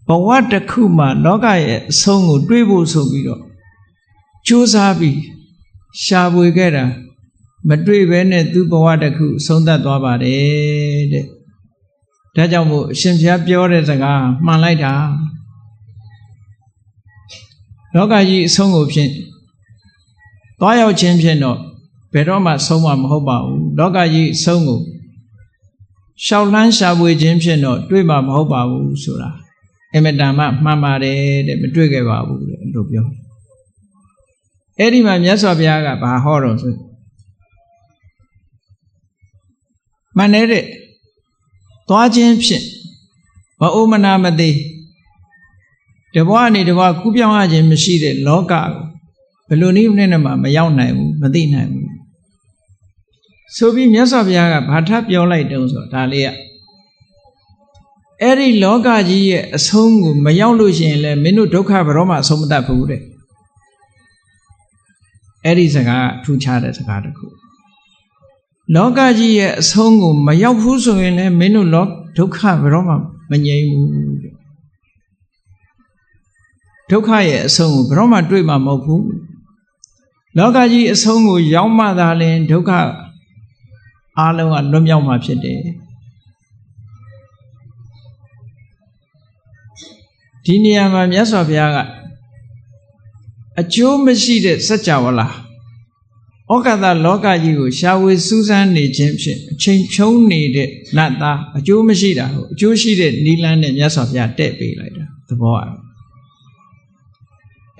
ဘဝတစ်ခုမှာလောကရဲ့အဆုံးကိုတွေးဖို့ဆိုပြီးတော့ကြိုးစားပြီးရှာဖွေခဲ့တာမတွေ့ဘဲနဲ့သူ့ဘဝတစ်ခုဆုံးသက်သွားပါတယ်တဲ့ဒါကြောင့်မို့အရှင်ဘုရားပြောတဲ့စကားမှန်လိုက်တာလောကကြီးအဆုံးကိုဖြင့်သွားရောက်ခြင်းဖြင့်တော့ဘယ်တော့မှဆုံးမှာမဟုတ်ပါဘူးလောကကြီးအဆုံးကိုရှောက်လန်းရှာဖွေခြင်းဖြင့်တော့တွေ့မှာမဟုတ်ပါဘူးဆိုတာအမတန်မှမှန်ပါတယ်တဲ့မတွေ့ခဲ့ပါဘူးတဲ့လို့ပြောအဲ့ဒီမှာမြတ်စွာဘုရားကဘာဟောတော့ဆိုမှန်တဲ့သွားခြင်းဖြင့်မအိုမနာမသေးတဘွားနေတဘွားကူးပြောင်းရခြင်းမရှိတဲ့လောကကိုဘယ်လိုနည်းနဲ့မှမရောက်နိုင်ဘူးမသိနိုင်ဘူးဆိုပြီးမြတ်စွာဘုရားကဘာထပ်ပြောလိုက်တုံးဆိုဒါလေးကအဲ့ဒီလောကကြီးရဲ့အဆုံးကိုမရောက်လို့ရှိရင်လည်းမင်းတို့ဒုက္ခဘယ်တော့မှအဆုံးမတတ်ဘူးတဲ့အဲ့ဒီစကားထူးခြားတဲ့စကားတစ်ခုလောကကြီးရဲ့အဆုံးကိုမရောက်ဘူးဆိုရင်လည်းမင်းတို့ဒုက္ခဘယ်တော့မှမငြိမ်းဘူးတဲ့ဒုက္ခရဲ့အဆုံးကိုဘယ်တော့မှတွေ့မှာမဟုတ်ဘူးလောကကြီးအဆုံးကိုရောက်မှသာလျှင်ဒုက္ခအလုံးကလွတ်မြောက်မှာဖြစ်တယ်ဒီနေရာမှာမြတ်စွာဘုရားကအကျိုးမရှိတဲ့စัจ java လာဩဃာတလောကကြီးကိုရှာဝေစူးစမ်းနေခြင်းဖြင့်အချိန်ဖြုံးနေတဲ့နတ်သားအကျိုးမရှိတာဟုတ်အကျိုးရှိတဲ့နိလန်းနဲ့မြတ်စွာဘုရားတဲ့ပေးလိုက်တာသဘောအား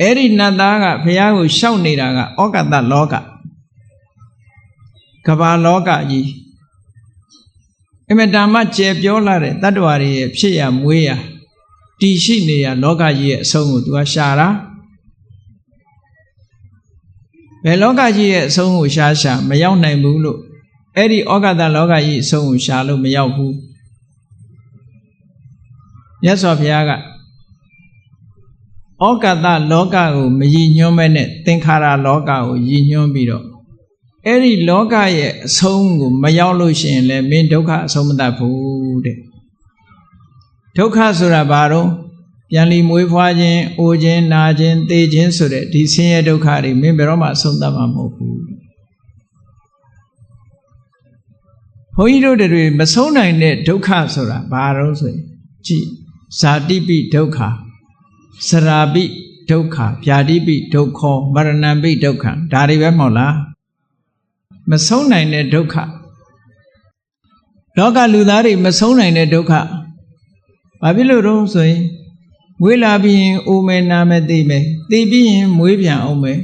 အဲ့ဒီနတ်သားကဘုရားကိုရှောက်နေတာကဩဃာတလောကကမ္ဘာလောကကြီးအမတန်မှကျေပြောလာတဲ့တတ္တဝါတွေရဲ့ဖြစ်ရမွေးရတည်ရှိနေရလောကကြီးရဲ့အဆုံးကိုသူကရှာတာဘယ်လောကကြီးရဲ့အဆုံးကိုရှာမရောက်နိုင်ဘူးလို့အဲ့ဒီဩဃာတလောကကြီးအဆုံးကိုရှာလို့မရောက်ဘူးမြတ်စွာဘုရားကဩဃာတလောကကိုမရည်ညွှန်းမဲနဲ့သင်္ခါရလောကကိုရည်ညွှန်းပြီးတော့အဲ့ဒီလောကရဲ့အဆုံးကိုမရောက်လို့ရှိရင်လည်းမင်းဒုက္ခအဆုံးမတတ်ဘူးတဲ့ဒုက္ခဆိုတာဘာတော့ဒ ပြန်လီမွေးဖွားခြင်းအိုခြင်းနာခြင်းသေခြင်းဆိုတဲ့ဒီဆင်းရဲဒုက္ခတွေမင်းဘယ်တော့မှအဆုံးသတ်မှာမဟုတ်ဘူးဘုန်းကြီးတို့တွေမဆုံးနိုင်တဲ့ဒုက္ခဆိုတာဘာလို့ဆိုရင်ကြည်ဇာတိပိဒုက္ခစရာပိဒုက္ခဗျာတိပိဒုက္ခမရဏံပိဒုက္ခဒါတွေပဲမဟုတ်လားမဆုံးနိုင်တဲ့ဒုက္ခလောကလူသားတွေမဆုံးနိုင်တဲ့ဒုက္ခဘာဖြစ်လို့တော့ဆိုရင်မွေးလာပြီးရင်အိုမယ်နာမယ်သိမယ်သိပြီးရင်မွေးပြန်အောင်မယ်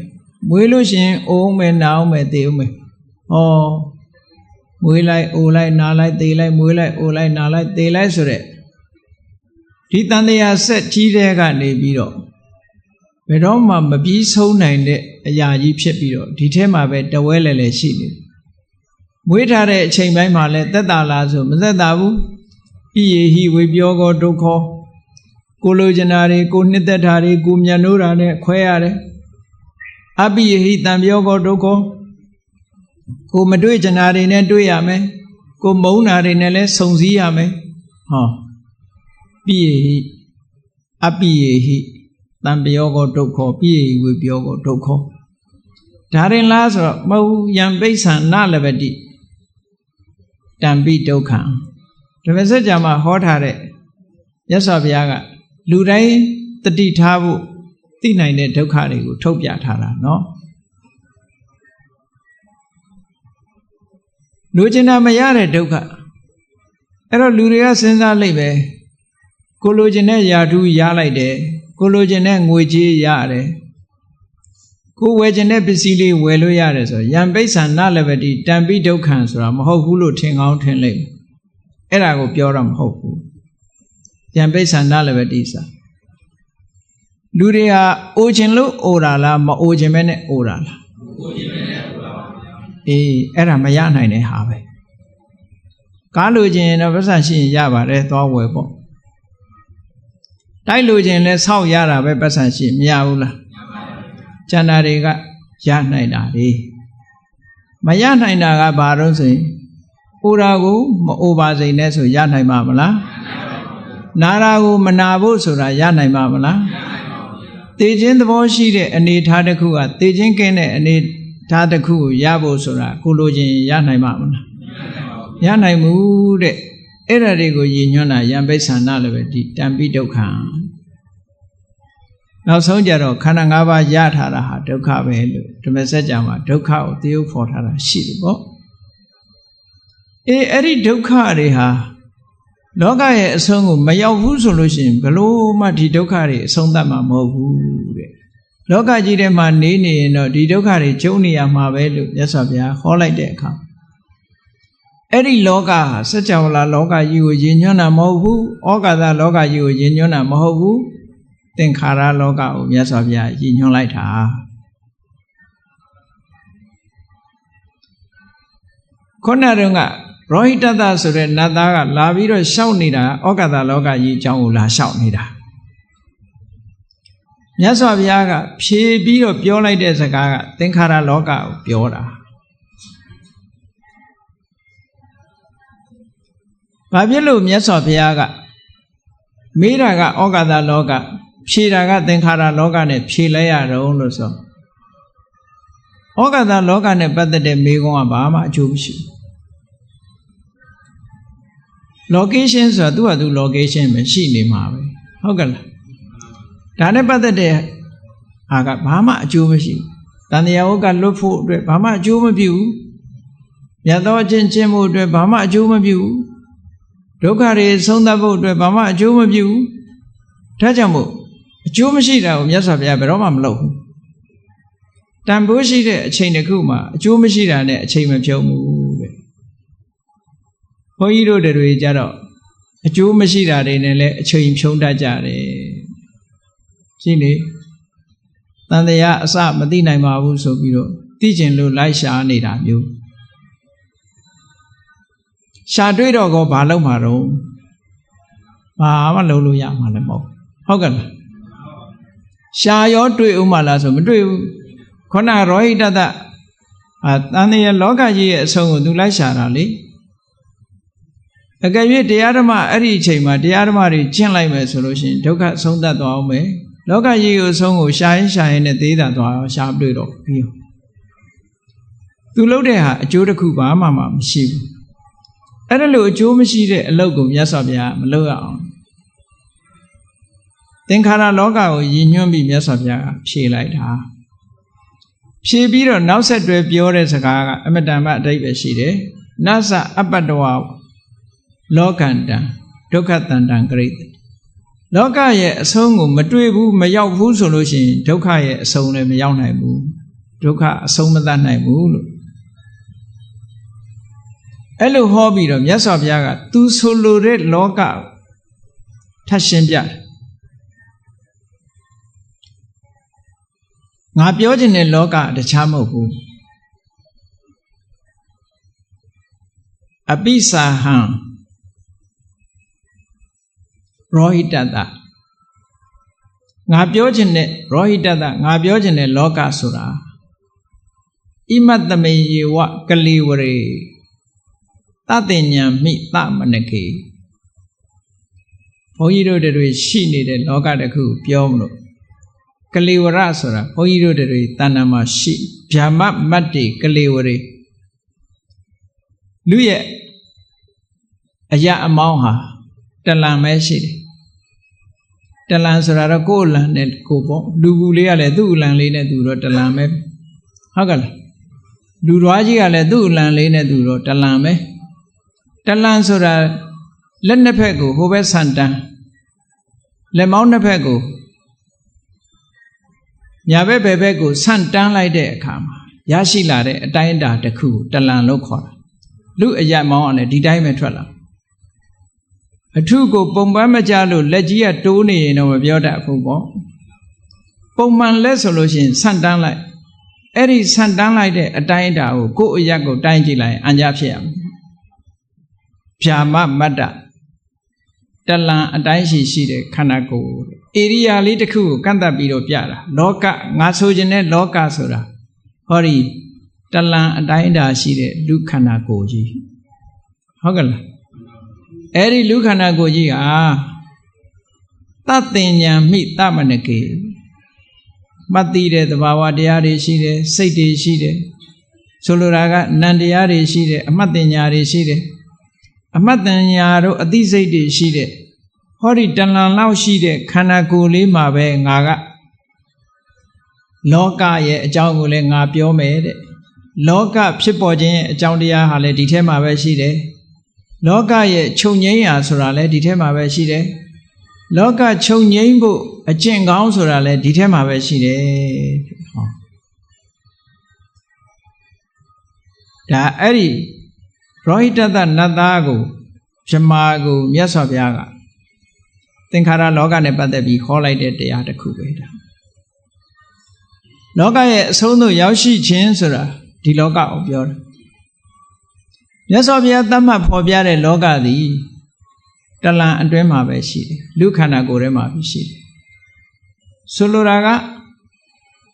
မွေးလို့ရှိရင်အိုမယ်နာအောင်မယ်သိအောင်မယ်ဩမွေးလိုက်အိုလိုက်နာလိုက်သိလိုက်မွေးလိုက်အိုလိုက်နာလိုက်သိလိုက်ဆိုတဲ့ဒီတန်တရားဆက်ကြီးတဲ့ကနေပြီးတော့ဘယ်တော့မှမပြီးဆုံးနိုင်တဲ့အရာကြီးဖြစ်ပြီးတော့ဒီထဲမှာပဲတဝဲလဲလဲရှိနေမွေးထားတဲ့အချိန်ပိုင်းမှာလဲသက်သာလားဆိုမသက်သာဘူးဣယေဟိဝေပြောကောဒုက္ခကိုလိုချင်တာတွေကိုနှစ်သက်တာတွေကိုမြတ်နိုးတာနဲ့ခွဲရတယ်အပိယေဟိတံပြောကောဒုက္ခကိုမတွေ့ချင်တာတွေနဲ့တွေ့ရမယ်ကိုမုန်းတာတွေနဲ့လဲစုံစည်းရမယ်ဟောပိယေဟိအပိယေဟိတံပြောကောဒုက္ခပိယေဟိဝေပြောကောဒုက္ခဒါရင်လားဆိုတော့မဟုတ်ယံပိဿံနလဗတိတံပိဒုက္ခဓမ္မစကြာမှာဟောထားတဲ့မြတ်စွာဘုရားကလူတိုင်းတတိထားဖို့သိနိုင်တဲ့ဒုက္ခတွေကိုထုတ်ပြထားတာเนาะလူကျင်တာမရတဲ့ဒုက္ခအဲ့တော့လူတွေကစဉ်းစားလိုက်ပဲကိုလိုချင်တဲ့ယာထုရလိုက်တယ်ကိုလိုချင်တဲ့ငွေကြေးရတယ်ကိုဝယ်ချင်တဲ့ပစ္စည်းလေးဝယ်လို့ရတယ်ဆိုယံပိဿံနလဗတိတံပိဒုက္ခံဆိုတာမဟုတ်ဘူးလို့ထင်ကောင်းထင်လိုက်အဲ့ဒါကိုပြောတာမဟုတ်ဘူးယံပိဿံနလဗတိစာလူတွေဟာအိုချင်လို့အိုတာလားမအိုချင်ပဲနဲ့အိုတာလားအိုချင်ပဲနဲ့အိုတာပါအေးအဲ့ဒါမရနိုင်တဲ့ဟာပဲကားလိုချင်ရင်တော့ပတ်စံရှိရင်ရပါတယ်သွားဝယ်ပေါ့တိုက်လိုချင်လဲဆောက်ရတာပဲပတ်စံရှိမရဘူးလားကျန်တာတွေကရနိုင်တာလေမရနိုင်တာကဘာလို့ဆိုရင်အိုတာကိုမအိုပါစိန်နဲ့ဆိုရနိုင်မှာမလားနာတာကိုမနာဖို့ဆိုတာရနိုင်မှာမလားသေခြင်းသဘောရှိတဲ့အနေထားတစ်ခုကသေခြင်းကင်းတဲ့အနေထားတစ်ခုကိုရဖို့ဆိုတာကိုလိုချင်ရနိုင်မှာမလားရနိုင်ဘူးတဲ့အဲ့ဒါတွေကိုရည်ညွှန်းတာယံပိဿန္နလည်းပဲဒီတံပိဒုက္ခနောက်ဆုံးကြတော့ခန္ဓာ၅ပါးရထားတာဟာဒုက္ခပဲလို့ဓမ္မစကြာမှာဒုက္ခကိုသရုပ်ဖော်ထားတာရှိတယ်ပေါ့အဲ့ဒီဒုက္ခတွေဟာလောကရဲ့အဆုံးကိုမရောက်ဘူးဆိုလို့ရှိရင်ဘလို့မှဒီဒုက္ခတွေအဆုံးသတ်မှာမဟုတ်ဘူးတဲ့လောကကြီးထဲမှာနေနေရင်တော့ဒီဒုက္ခတွေကျုံနေရမှာပဲလို့မြတ်စွာဘုရားဟောလိုက်တဲ့အခါအဲ့ဒီလောကဟာစัจ java လာလောကကြီးကိုယဉ်ညွှန်းတာမဟုတ်ဘူးဩကာသလောကကြီးကိုယဉ်ညွှန်းတာမဟုတ်ဘူးသင်္ခါရလောကကိုမြတ်စွာဘုရားယဉ်ညွှန်းလိုက်တာခုနတုန်းကရောဟိတတဆိုတဲ့နတ်သားကလာပြီးတော့ရှောက်နေတာဩကာသလောကကြီးအကြောင်းကိုလာရှောက်နေတာမြတ်စွာဘုရားကဖြေပြီးတော့ပြောလိုက်တဲ့စကားကသင်္ခါရလောကကိုပြောတာဘာဖြစ်လို့မြတ်စွာဘုရားကမေးတာကဩကာသလောကဖြေတာကသင်္ခါရလောကနဲ့ဖြေလိုက်ရတော့လို့ဆိုဩကာသလောကနဲ့ပတ်သက်တဲ့မေးခွန်းကဘာမှအကျိုးမရှိဘူး location ဆိုတာသူ့ဟာသူ location ပဲရှိနေမှာပဲဟုတ်ကဲ့လားဒါနဲ့ပတ်သက်တဲ့ဟာကဘာမှအကျိုးမရှိဘူးတန်တရားဝကလွတ်ဖို့အတွက်ဘာမှအကျိုးမပြုဘူးမြတ်သောအချင်းချင်းမှုအတွက်ဘာမှအကျိုးမပြုဘူးဒုက္ခတွေဆုံးသတ်ဖို့အတွက်ဘာမှအကျိုးမပြုဘူးဒါကြောင့်မို့အကျိုးမရှိတာကိုမြတ်စွာဘုရားဘယ်တော့မှမလုပ်ဘူးတန်ဖိုးရှိတဲ့အချိန်တစ်ခုမှာအကျိုးမရှိတာနဲ့အချိန်မဖြုံးဘူးတဲ့ဘုန်းကြီးတို့တွေကြတော့အကျိုးမရှိတာတွေနဲ့လည်းအချိန်ဖြုံးတတ်ကြတယ်ရှိလေတန်တရားအစမသိနိုင်ပါဘူးဆိုပြီးတော့သိကျင်လို့လိုက်ရှာနေတာမျိုးရှာတွေ့တော့ကောဘာလုပ်မှာတော့ဘာမှလုပ်လို့ရမှာလည်းမဟုတ်ဟုတ်ကဲ့လားရှာရောတွေ့ဦးမှာလားဆိုမတွေ့ဘူးခုနရောဟိတတတန်တရားလောကကြီးရဲ့အဆုံးကိုသူလိုက်ရှာတာလေ အကယ်၍တရားဓမ္မအဲ့ဒီအချိန်မှာတရားဓမ္မတွေကျင့်လိုက်မယ်ဆိုလို့ရှိရင်ဒုက္ခဆုံးသတ်သွားအောင်မယ်လောကကြီးကိုအဆုံးကိုရှာရင်နဲ့သေးတာသွားအောင်ရှာတွေ့တော့ပြီးရောသူလုပ်တဲ့ဟာအကျိုးတစ်ခုဘာမှမရှိဘူးအဲ့ဒါလို့အကျိုးမရှိတဲ့အလုပ်ကိုမြတ်စွာဘုရားမလုပ်ရအောင်သင်္ခါရလောကကိုရည်ညွှန်းပြီးမြတ်စွာဘုရားကဖြေလိုက်တာဖြေပြီးတော့နောက်ဆက်တွဲပြောတဲ့စကားကအမတန်မှအဓိပ္ပာယ်ရှိတယ်နသအပ္ပတ္တဝလောကန္တံဒုက္ခတန္တံဂရိတလောကရဲ့အဆုံးကိုမတွေ့ဘူးမရောက်ဘူးဆိုလို့ရှိရင်ဒုက္ခရဲ့အဆုံးလည်းမရောက်နိုင်ဘူးဒုက္ခအဆုံးမသတ်နိုင်ဘူးလို့အဲ့လိုဟောပြီးတော့မြတ်စွာဘုရားကသူဆိုလိုတဲ့လောကထပ်ရှင်းပြတယ်ငါပြောခြင်းတဲ့လောကတခြားမဟုတ်ဘူးအပိစာဟံရောဟိတတငါပြောခြင်းတဲ့ရောဟိတတငါပြောခြင်းတဲ့လောကဆိုတာဣမတ္တမေယေဝကလိဝရေတတေညာမိသမနကေဘုန်းကြီးတို့တွေရှိနေတဲ့လောကတစ်ခုပြောမလို့ကလိဝရဆိုတာဘုန်းကြီးတို့တွေတဏ္ဍာမှာရှိဗျာမမတ္တိကလိဝရေလူရဲ့အရာအမောင်းဟာတလံပဲရှိတယ်တလံဆိုတာတော့ကိုယ်အလံနဲ့ကိုပေါ့လူကူလေးကလည်းသူ့အလံလေးနဲ့သူတော့တလံပဲဟုတ်ကဲ့လားလူတော်ကြီးကလည်းသူ့အလံလေးနဲ့သူတော့တလံပဲတလံဆိုတာလက်နှစ်ဖက်ကိုဟိုဘက်ဆန်တန်းလက်မောင်းနှစ်ဖက်ကိုညာဘက်ဘယ်ဘက်ကိုဆန့်တန်းလိုက်တဲ့အခါမှာရရှိလာတဲ့အတိုင်းအတာတစ်ခုတလံလို့ခေါ်တာလူအရက်မောင်းကလည်းဒီတိုင်းပဲထွက်လာအထုကိုပုံပန်းမကြလို့လက်ကြီးကတိုးနေရင်တော့မပြောတတ်ဘူးပေါ့ပုံမှန်လက်ဆိုလို့ရှိရင်ဆန့်တန်းလိုက်အဲ့ဒီဆန့်တန်းလိုက်တဲ့အတိုင်းအတာကိုကိုယ့်အရက်ကိုတိုင်းကြည့်လိုက်အံကြဖြစ်ရမယ်ဗျာမမတ္တတလံအတိုင်းရှိတဲ့ခန္ဓာကိုယ်ဧရိယာလေးတစ်ခုကိုကန့်သတ်ပြီးတော့ပြတာလောကငါဆိုခြင်းနဲ့လောကဆိုတာဟောဒီတလံအတိုင်းအတာရှိတဲ့လူခန္ဓာကိုယ်ကြီးဟုတ်ကဲ့လားအဲ့ဒီလူခန္ဓာကိုယ်ကြီးဟာတတ်တင်ညာမိသမနကေမှတ်သိတဲ့သဘာဝတရားတွေရှိတယ်စိတ်တွေရှိတယ်ဆိုလိုတာကနံတရားတွေရှိတယ်အမှတ်တင်ညာတွေရှိတယ်အမှတ်တင်ညာတို့အသိစိတ်တွေရှိတဲ့ဟောဒီတဏ္ဍာလောက်ရှိတဲ့ခန္ဓာကိုယ်လေးမှာပဲငါကလောကရဲ့အကြောင်းကိုလည်းငါပြောမယ်တဲ့လောကဖြစ်ပေါ်ခြင်းရဲ့အကြောင်းတရားဟာလည်းဒီထဲမှာပဲရှိတယ်လောကရဲ့ချုပ်ငြိမ်းရာဆိုတာလည်းဒီထဲမှာပဲရှိတယ်လောကချုပ်ငြိမ်းဖို့အကျင့်ကောင်းဆိုတာလည်းဒီထဲမှာပဲရှိတယ်ဟောဒါအဲ့ဒီရောဟိတတနတ်သားကိုဗြဟ္မာကိုမြတ်စွာဘုရားကသင်္ခါရလောကနဲ့ပတ်သက်ပြီးခေါ်လိုက်တဲ့တရားတစ်ခုပဲဒါလောကရဲ့အဆုံးသို့ရောက်ရှိခြင်းဆိုတာဒီလောကကိုပြောတာမြတ်စွာဘုရားသတ်မှတ်ဖော်ပြတဲ့လောကသည်တလံအတွင်းမှာပဲရှိတယ်လူခန္ဓာကိုယ်ထဲမှာပဲရှိတယ်ဆိုလိုတာက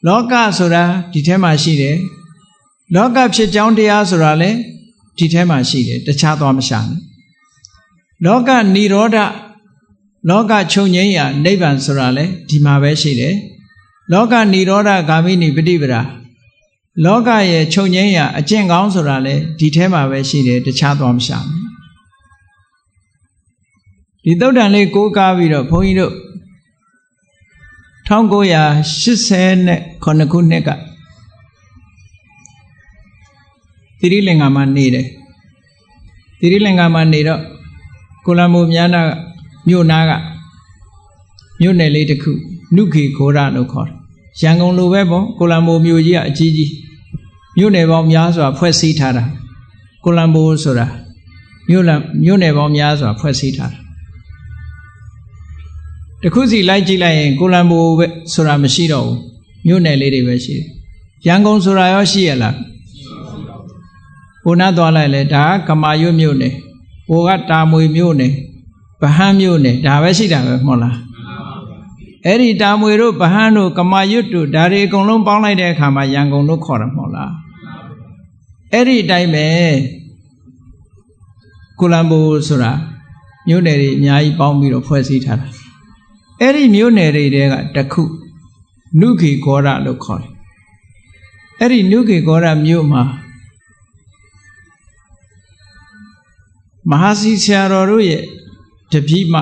လောကဆိုတာဒီထဲမှာရှိတယ်လောကဖြစ်ကြောင်းတရားဆိုတာလည်းဒီထဲမှာရှိတယ်တခြားသွားမရှာနဲ့လောကនិရောဓလောကချုပ်ငြိမ်းရာနိဗ္ဗာန်ဆိုတာလည်းဒီမှာပဲရှိတယ်လောကនិရောဓဂာမိနိပฏิပဒါလောကရဲ့ချုပ်ငြိမ်းရာအကျင့်ကောင်းဆိုတာလည်းဒီထဲမှာပဲရှိတယ်တခြားသွားမရှာနဲ့ဒီသုတ်တန်လေးကိုးကားပြီးတော့ဘုန်းကြီးတို့1989ခုနှစ်ကသီရိလင်္ကာမှာနေတယ်သီရိလင်္ကာမှာနေတော့ကိုလံဘိုမြားနာမြို့နာကမြို့နယ်လေးတစ်ခုနုခေခိုရလို့ခေါ်တယ်ရန်ကုန်လိုပဲပေါ့ကိုလံဘိုမြို့ကြီးကအကြီးကြီးမြို့နယ်ပေါင်းများစွာဖွဲ့စည်းထားတာကိုလံဘိုဆိုတာမြို့နယ်ပေါင်းများစွာဖွဲ့စည်းထားတာတခုစီလိုက်ကြည့်လိုက်ရင်ကိုလံဘိုပဲဆိုတာမရှိတော့ဘူးမြို့နယ်လေးတွေပဲရှိတယ်ရန်ကုန်ဆိုတာရောရှိရလားဘုနာသွားလိုက်လေဒါကကမာရွတ်မြို့နယ်ဟိုကတာမွေမြို့နယ်ဗဟန်းမြို့နယ်ဒါပဲရှိတာပဲမဟုတ်လားအဲ့ဒီတာမွေတို့ဗဟန်းတို့ကမာရွတ်တို့ဒါတွေအကုန်လုံးပေါင်းလိုက်တဲ့အခါမှာရန်ကုန်လို့ခေါ်တယ်မဟုတ်လားအဲ့ဒီအတိုင်းပဲ ကိုလံဘိုဆိုတာမြို့နယ်တွေအများကြီးပေါင်းပြီးတော့ဖွဲ့စည်းထားတာအဲ့ဒီမြို့နယ်တွေတဲကတစ်ခုနုခေဂောရလို့ခေါ်တယ်အဲ့ဒီနုခေဂောရမြို့မှာမဟာစီဆရာတော်တို့ရဲ့တပည့်မ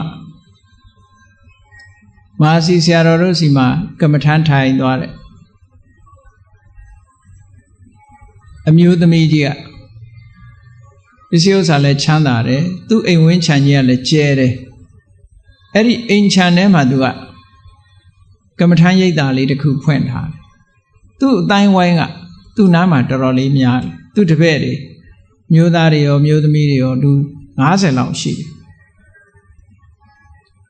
မဟာစီဆရာတော်တို့စီမှာကမ္မထမ်းထိုင်သွားတယ်အမျိုးသမီးကြီးကပစ္စည်းဥစ္စာလည်းချမ်းသာတယ်သူ့အိမ်ဝင်းခြံကြီးကလည်းကျဲတယ်အဲ့ဒီအိမ်ခြံထဲမှာသူကကမ္မထမ်းရိပ်သာလေးတစ်ခုဖွင့်ထားတယ်သူ့အတိုင်းဝိုင်းကသူ့နားမှာတော်တော်လေးများတယ်သူ့တပည့်တွေမျိုးသားတွေရောမျိုးသမီးတွေရောလူ90လောက်ရှိတယ်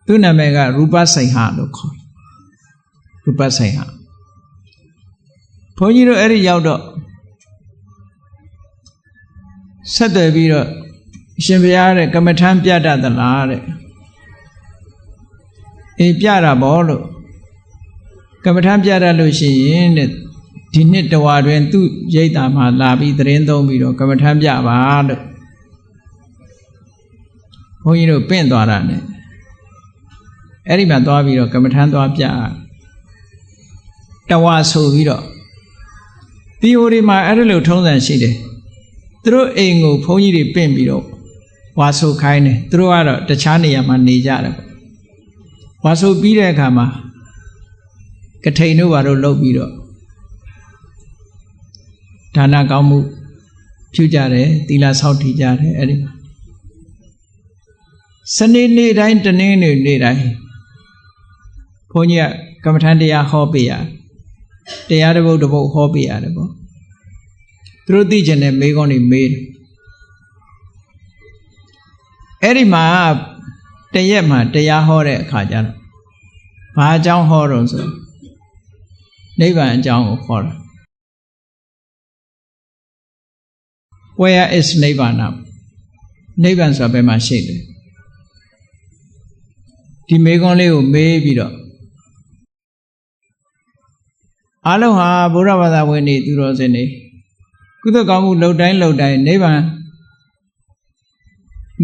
သူ့နာမည်ကရူပစိန်ဟလို့ခေါ်တယ်ရူပစိန်ဟဘုန်းကြီးတို့အဲ့ဒီရောက်တော့ဆက်သွယ်ပြီးတော့ရှင်ဘုရားတဲ့ကမ္မထမ်းပြတတ်သလားတဲ့အေးပြတာပေါ့လို့ကမ္မထမ်းပြတတ်လို့ရှိရင်တဲ့ဒီနှစ်တဝါတွင်သူ့ရိပ်သာမှာလာပြီးသတင်းသုံးပြီးတော့ကမ္မထမ်းပြပါလို့ဘုန်းကြီးတို့ပင့်သွားတာ ਨੇ အဲ့ဒီမှာသွားပြီးတော့ကမ္မထမ်းသွားပြတဝါဆိုပြီးတော့ဒီဟိုဒီမှာအဲ့လိုထုံးစံရှိတယ်သူတို့အိမ်ကိုဘုန်းကြီးတွေပင့်ပြီးတော့ဝါဆိုခိုင်းတယ်သူတို့ကတော့တခြားနေရာမှာနေကြတယ်ပေါ့ဝါဆိုပြီးတဲ့အခါမှာကထိန်တို့ဘာလို့လုပ်ပြီးတော့ဒါနကောင်းမှုပြုကြတယ်သီလဆောက်တည်ကြတယ်အဲ့ဒီမှာစနေနေ့တိုင်းတနင်္ဂနွေနေ့တိုင်းဘုန်းကြီးကကမ္မထမ်းတရားဟောပေးရတရားတစ်ပုဒ်တစ်ပုဒ်ဟောပေးရတယ်ပေါ့သူတို့သိကျင်တဲ့မေးခွန်းတွေမေးတယ်အဲ့ဒီမှာတရက်မှာတရားဟောတဲ့အခါကျတော့ဘာအကြောင်းဟောတော့ဆိုနိဗ္ဗာန်အကြောင်းကိုဟောတာ Where is နိဗ္ဗာန်နိဗ္ဗာန်ဆိုတာဘယ်မှာရှိလဲဒီမေးခွန်းလေးကိုမေးပြီးတော့အားလုံးဟာဘုရားဘာသာဝင်တွေသူတော်စင်တွေကုသကောင်းမှုလှုပ်တိုင်းနိဗ္ဗာန်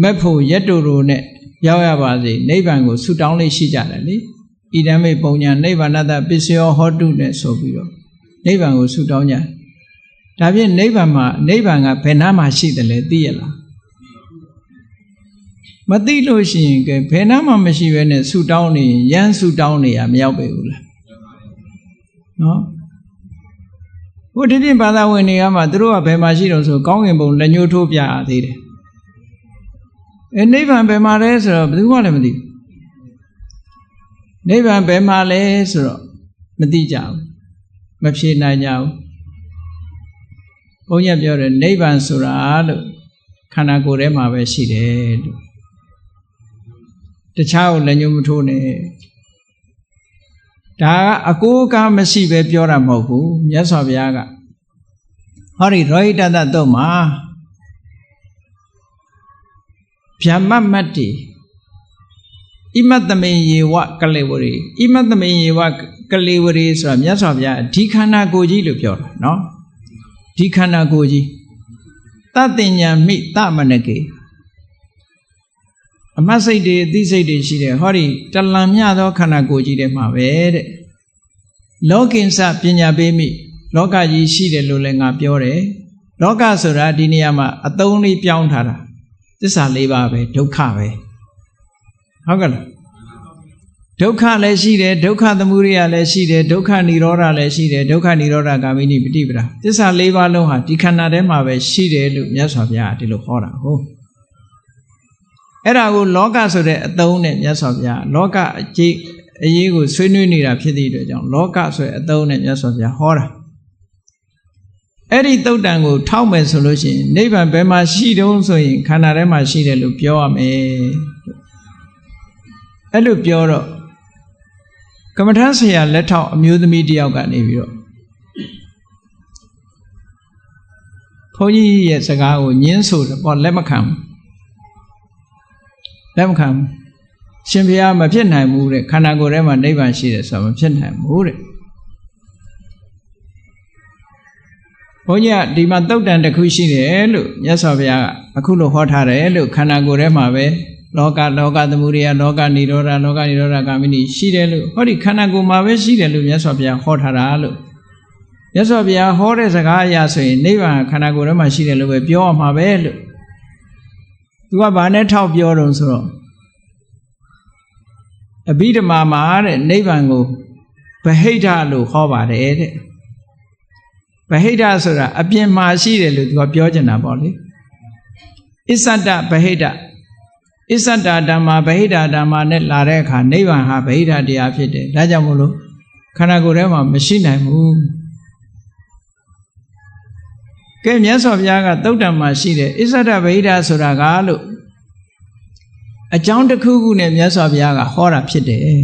မက်ဖို့ရက်တူတူနဲ့ရောက်ရပါစေနိဗ္ဗာန်ကိုဆုတောင်းလေးရှိကြတယ်လေဣဒံမေပုံညာနိဗ္ဗာနတပစ္စယောဟောတုနဲ့ဆိုပြီးတော့နိဗ္ဗာန်ကိုဆုတောင်းကြဒါဖြင့်နိဗ္ဗာန်ကဘယ်နားမှာရှိတယ်လဲသိရလားမသိလို့ရှိရင်ကဲဘယ်နားမှာမရှိဘဲနဲ့ဆုတောင်းနေရမ်းဆုတောင်းနေရမရောက်ပေဘူးလားနော်ဘုဒ္ဓပြင်ဘာသာဝင်တွေကမှသူတို့ကဘယ်မှာရှိတော့ဆိုကောင်းကင်ဘုံလက်ညှိုးထိုးပြရသေးတယ်နိဗ္ဗာန်ဘယ်မှာလဲဆိုတော့ဘယ်သူမှလည်းမသိဘူးနိဗ္ဗာန်ဘယ်မှာလဲဆိုတော့မသိကြဘူးမဖြေနိုင်ကြဘူးဘုန်းကြီးပြောတယ်နိဗ္ဗာန်ဆိုတာလို့ခန္ဓာကိုယ်ထဲမှာပဲရှိတယ်လို့တခြားကိုလက်ညှိုးမထိုးနဲ့ဒါကအကိုးကားမရှိပဲပြောတာမဟုတ်ဘူးမြတ်စွာဘုရားကဟောဒီရောဟိတတတုတ်မှာဗျမမတ္တိဣမတ္တမေယေဝကလေဝရေဣမတ္တမေယေဝကလေဝရေဆိုတာမြတ်စွာဘုရားဒီခန္ဓာကိုယ်ကြီးလို့ပြောတာနော်ဒီခန္ဓာကိုယ်ကြီးတတ္တဉာမိတမနကေအမတ်စိတ်တွေအသိစိတ်တွေရှိတယ်ဟောဒီတလံမြသောခန္ဓာကိုယ်ကြီးထဲမှာပဲတဲ့လောကိဉ္စပညာပေးမိလောကကြီးရှိတယ်လို့လည်းငါပြောတယ်လောကဆိုတာဒီနေရာမှာအသုံးလေးပြောင်းထားတာသစ္စာ၄ပါးပဲဒုက္ခပဲဟုတ်ကဲ့လားဒုက္ခလည်းရှိတယ်ဒုက္ခသမုဒယလည်းရှိတယ်ဒုက္ခនិရောဓလည်းရှိတယ်ဒုက္ခនិရောဓဂ ामिनी ပฏิပဒါသစ္စာ၄ပါးလုံးဟာဒီခန္ဓာထဲမှာပဲရှိတယ်လို့မြတ်စွာဘုရားဒီလိုဟောတာဟုတ်အဲ့ဒါကိုလောကဆိုတဲ့အသုံးနဲ့မြတ်စွာဘုရားလောကအရေးကိုဆွေးနွေးနေတာဖြစ်သည့်အတွက်ကြောင့်လောကဆိုတဲ့အသုံးနဲ့မြတ်စွာဘုရားဟောတာအဲ့ဒီတုတ်တန်ကိုထောက်မယ်ဆိုလို့ရှိရင်နိဗ္ဗာန်ဘယ်မှာရှိတုံးဆိုရင်ခန္ဓာထဲမှာရှိတယ်လို့ပြောရမယ်အဲ့လိုပြောတော့ကမ္မထဆရာလက်ထောက်အမျိုးသမီးတယောက်ကနေပြီးတော့ဘုန်းကြီးရဲ့စကားကိုညင်းဆိုတယ်ပေါ့လက်မခံရှင်ဘုရားမဖြစ်နိုင်ဘူးတဲ့ခန္ဓာကိုယ်ထဲမှာနိဗ္ဗာန်ရှိတယ်ဆိုတာမဖြစ်နိုင်ဘူးတဲ့ဘ ဘုန်းကြီးကဒီမှာတုတ်တန်တစ်ခုရှိတယ်လို့မြတ်စွာဘုရားကအခုလိုဟောထားတယ်လို့ခန္ဓာကိုယ်ထဲမှာပဲလောကသမုဒယလောကနိရောဓဂามိနိရှိတယ်လို့ဟောဒီခန္ဓာကိုယ်မှာပဲရှိတယ်လို့မြတ်စွာဘုရားဟောထားတာလို့မြတ်စွာဘုရားဟောတဲ့စကားအရာဆိုရင်နိဗ္ဗာန်ခန္ဓာကိုယ်ထဲမှာရှိတယ်လို့ပဲပြောရမှာပဲလို့သူကဘာနဲ့ထောက်ပြောတော့ဆိုတော့အဘိဓမ္မာမှာတဲ့နိဗ္ဗာန်ကိုဗဟိတလို့ဟောပါတယ်တဲ့ဗဟိတဆိုတာအပြင်မှာရှိတယ်လို့သူကပြောချင်တာပေါ့လေအစ္ဆတဗဟိတအစ္ဆတဓမ္မဗဟိတဓမ္မနဲ့လာတဲ့အခါနိဗ္ဗာန်ဟာဗဟိတတရားဖြစ်တယ်ဒါကြောင့်မို့လို့ခန္ဓာကိုယ်ထဲမှာမရှိနိုင်ဘူးကဲမြတ်စွာဘုရားကသုတ္တံမှာရှိတယ်အစ္ဆတဗဟိတဆိုတာကလို့အကြောင်းတစ်ခုခုနဲ့မြတ်စွာဘုရားကဟောတာဖြစ်တယ်